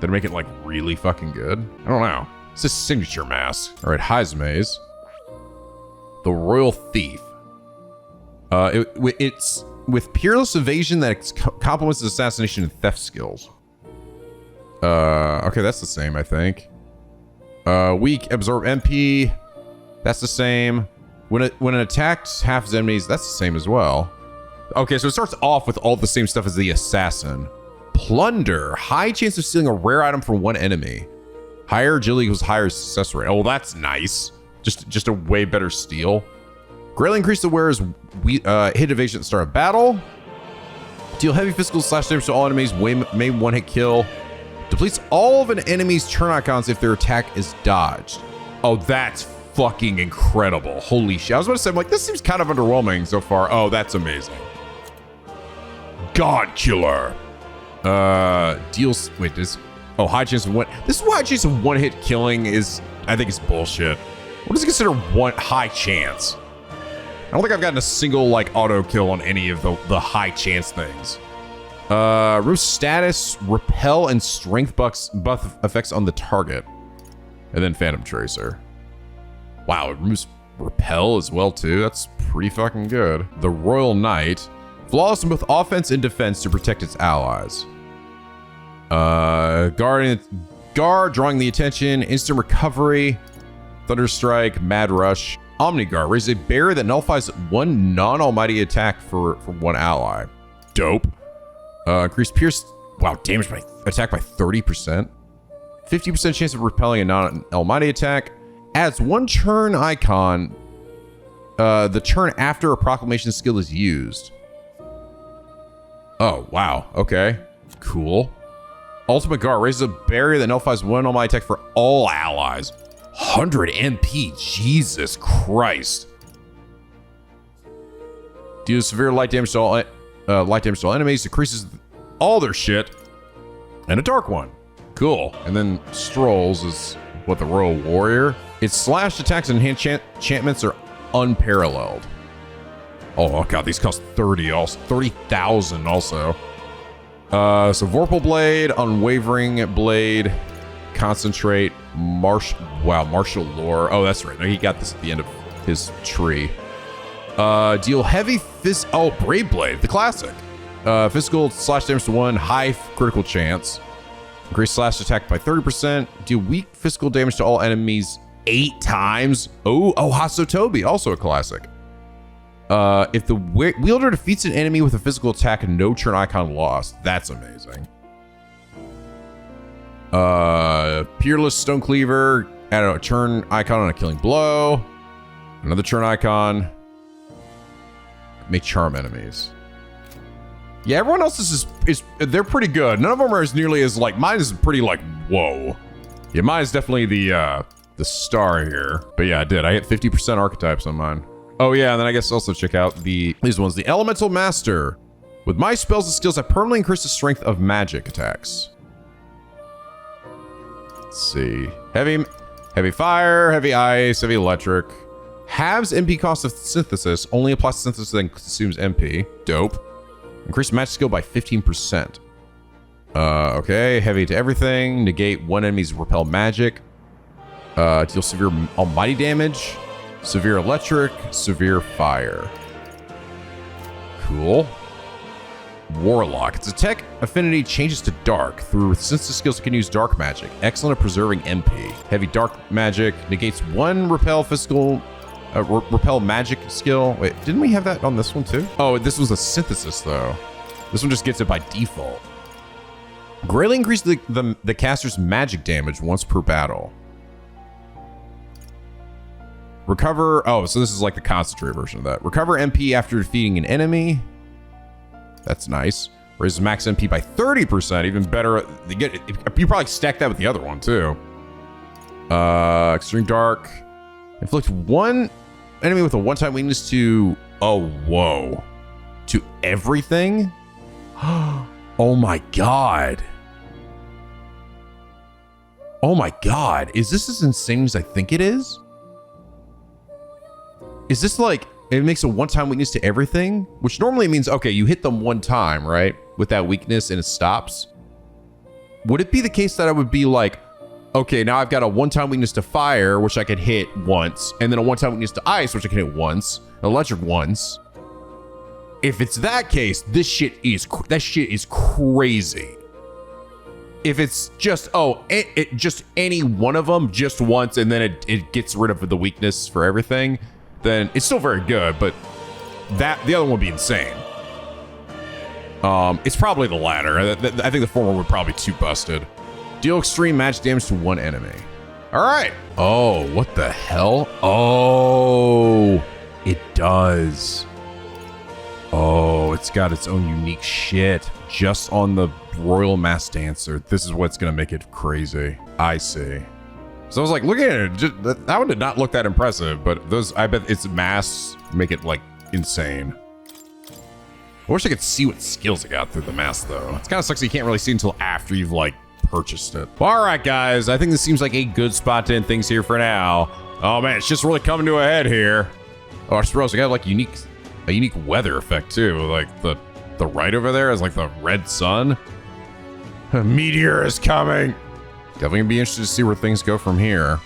that make it like really fucking good. I don't know. It's a signature mask. All right, Heisme's the Royal Thief. It's with peerless evasion that complements his assassination and theft skills. Okay, that's the same, I think. Weak, absorb MP. That's the same. When it attacks half his enemies, that's the same as well. Okay, so it starts off with all the same stuff as the assassin. Plunder, high chance of stealing a rare item from one enemy. Higher agility equals higher success rate. Oh, well, that's nice. Just a way better steal. Greatly increase the wearer's hit evasion at the start of battle. Deal heavy physical slash damage to all enemies. Main one hit kill. Depletes all of an enemy's turn icons if their attack is dodged. Oh, that's fucking incredible. Holy shit. I was about to say, I'm like, this seems kind of underwhelming so far. Oh, that's amazing. God Killer. Deals, wait, high chance of one. This is why high chance of one hit killing is, I think it's bullshit. What does it consider one high chance? I don't think I've gotten a single like auto kill on any of the high chance things. Remove status, repel, and strength buff effects on the target. And then Phantom Tracer. Wow, it removes repel as well too. That's pretty fucking good. The Royal Knight. Flawless in both offense and defense to protect its allies. Guard, drawing the attention, instant recovery, Thunder Strike, Mad Rush. Omni Guard. Raises a barrier that nullifies one non-almighty attack for one ally. Dope. Increased pierce. Wow, damage by attack by 30%. 50% chance of repelling a non-almighty attack. Adds one turn icon. The turn after a proclamation skill is used. Oh, wow. Okay. Cool. Ultimate Guard raises a barrier that nullifies one almighty attack for all allies. 100 MP. Jesus Christ. Deals severe light damage to all enemies. Decreases all their shit. And a dark one. Cool. And then Strolls is what, the Royal Warrior. Its slashed attacks and enchantments are unparalleled. Oh god, these cost 30,000 also. So Vorpal Blade, Unwavering Blade, Concentrate, Martial Lore. Oh, that's right. No, he got this at the end of his tree. Deal heavy fist. Oh, Brave Blade, the classic. Physical slash damage to 1, high critical chance. Increase slash attack by 30%. Deal weak physical damage to all enemies 8 times. Oh, Hasotobi, also a classic. If the wielder defeats an enemy with a physical attack, no turn icon lost. That's amazing. Peerless Stone Cleaver. I don't know, turn icon on a killing blow. Another turn icon. May charm enemies. Yeah, everyone else is they're pretty good. None of them are as nearly as like, mine is pretty like, whoa. Yeah, mine is definitely the star here. But yeah, I did. I hit 50% archetypes on mine. Oh yeah, and then I guess also check out these ones. The Elemental Master. With my spells and skills, I permanently increase the strength of magic attacks. Let's see. Heavy fire, heavy ice, heavy electric. Halves MP cost of synthesis. Only applies to synthesis then consumes MP. Dope. Increase magic skill by 15%. Okay, heavy to everything. Negate one enemy's repel magic. Deal severe almighty damage. Severe electric. Severe fire. Cool. Warlock. Its attack affinity changes to dark. Through synthesis skills, it can use dark magic. Excellent at preserving MP. Heavy dark magic. Negates one repel physical... repel magic skill. Wait, didn't we have that on this one too? Oh, this was a synthesis though. This one just gets it by default. Greatly increase the caster's magic damage once per battle. Recover. Oh, so this is like the concentrate version of that. Recover MP after defeating an enemy. That's nice. Raises max MP by 30%. Even better. You probably stack that with the other one too. Extreme Dark. Inflict one enemy with a one-time weakness to... Oh, whoa. To everything? Oh my god. Oh my god. Is this as insane as I think it is? Is this like... It makes a one-time weakness to everything? Which normally means, okay, you hit them one time, right? With that weakness and it stops. Would it be the case that I would be like... Okay, now I've got a one-time weakness to fire, which I could hit once, and then a one-time weakness to ice, which I can hit once, electric once. If it's that case, that shit is crazy. If it's just, just any one of them just once, and then it gets rid of the weakness for everything, then it's still very good, but the other one would be insane. It's probably the latter. I think the former would probably be too busted. Deal extreme magic damage to one enemy. All right. Oh, what the hell? Oh, it does. Oh, it's got its own unique shit just on the Royal Mass Dancer. This is what's going to make it crazy. I see. So I was like, look at it. That one did not look that impressive, but those, I bet its mass make it like insane. I wish I could see what skills it got through the mask though. It's kind of sucks you can't really see until after you've like purchased it. All right, guys, I think this seems like a good spot to end things here for now. Oh man, it's just really coming to a head here. Oh, I suppose we got like a unique weather effect too. Like the right over there is like the red sun. A meteor is coming. Definitely gonna be interested to see where things go from here.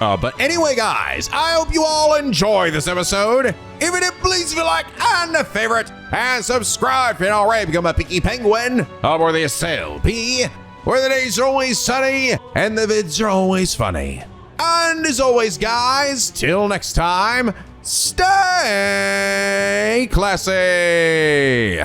But anyway, guys, I hope you all enjoy this episode. If it did, please leave a like and a favorite and subscribe if you're not already. Become a picky penguin aboard the SLP, where the days are always sunny and the vids are always funny. And as always, guys, till next time, stay classy.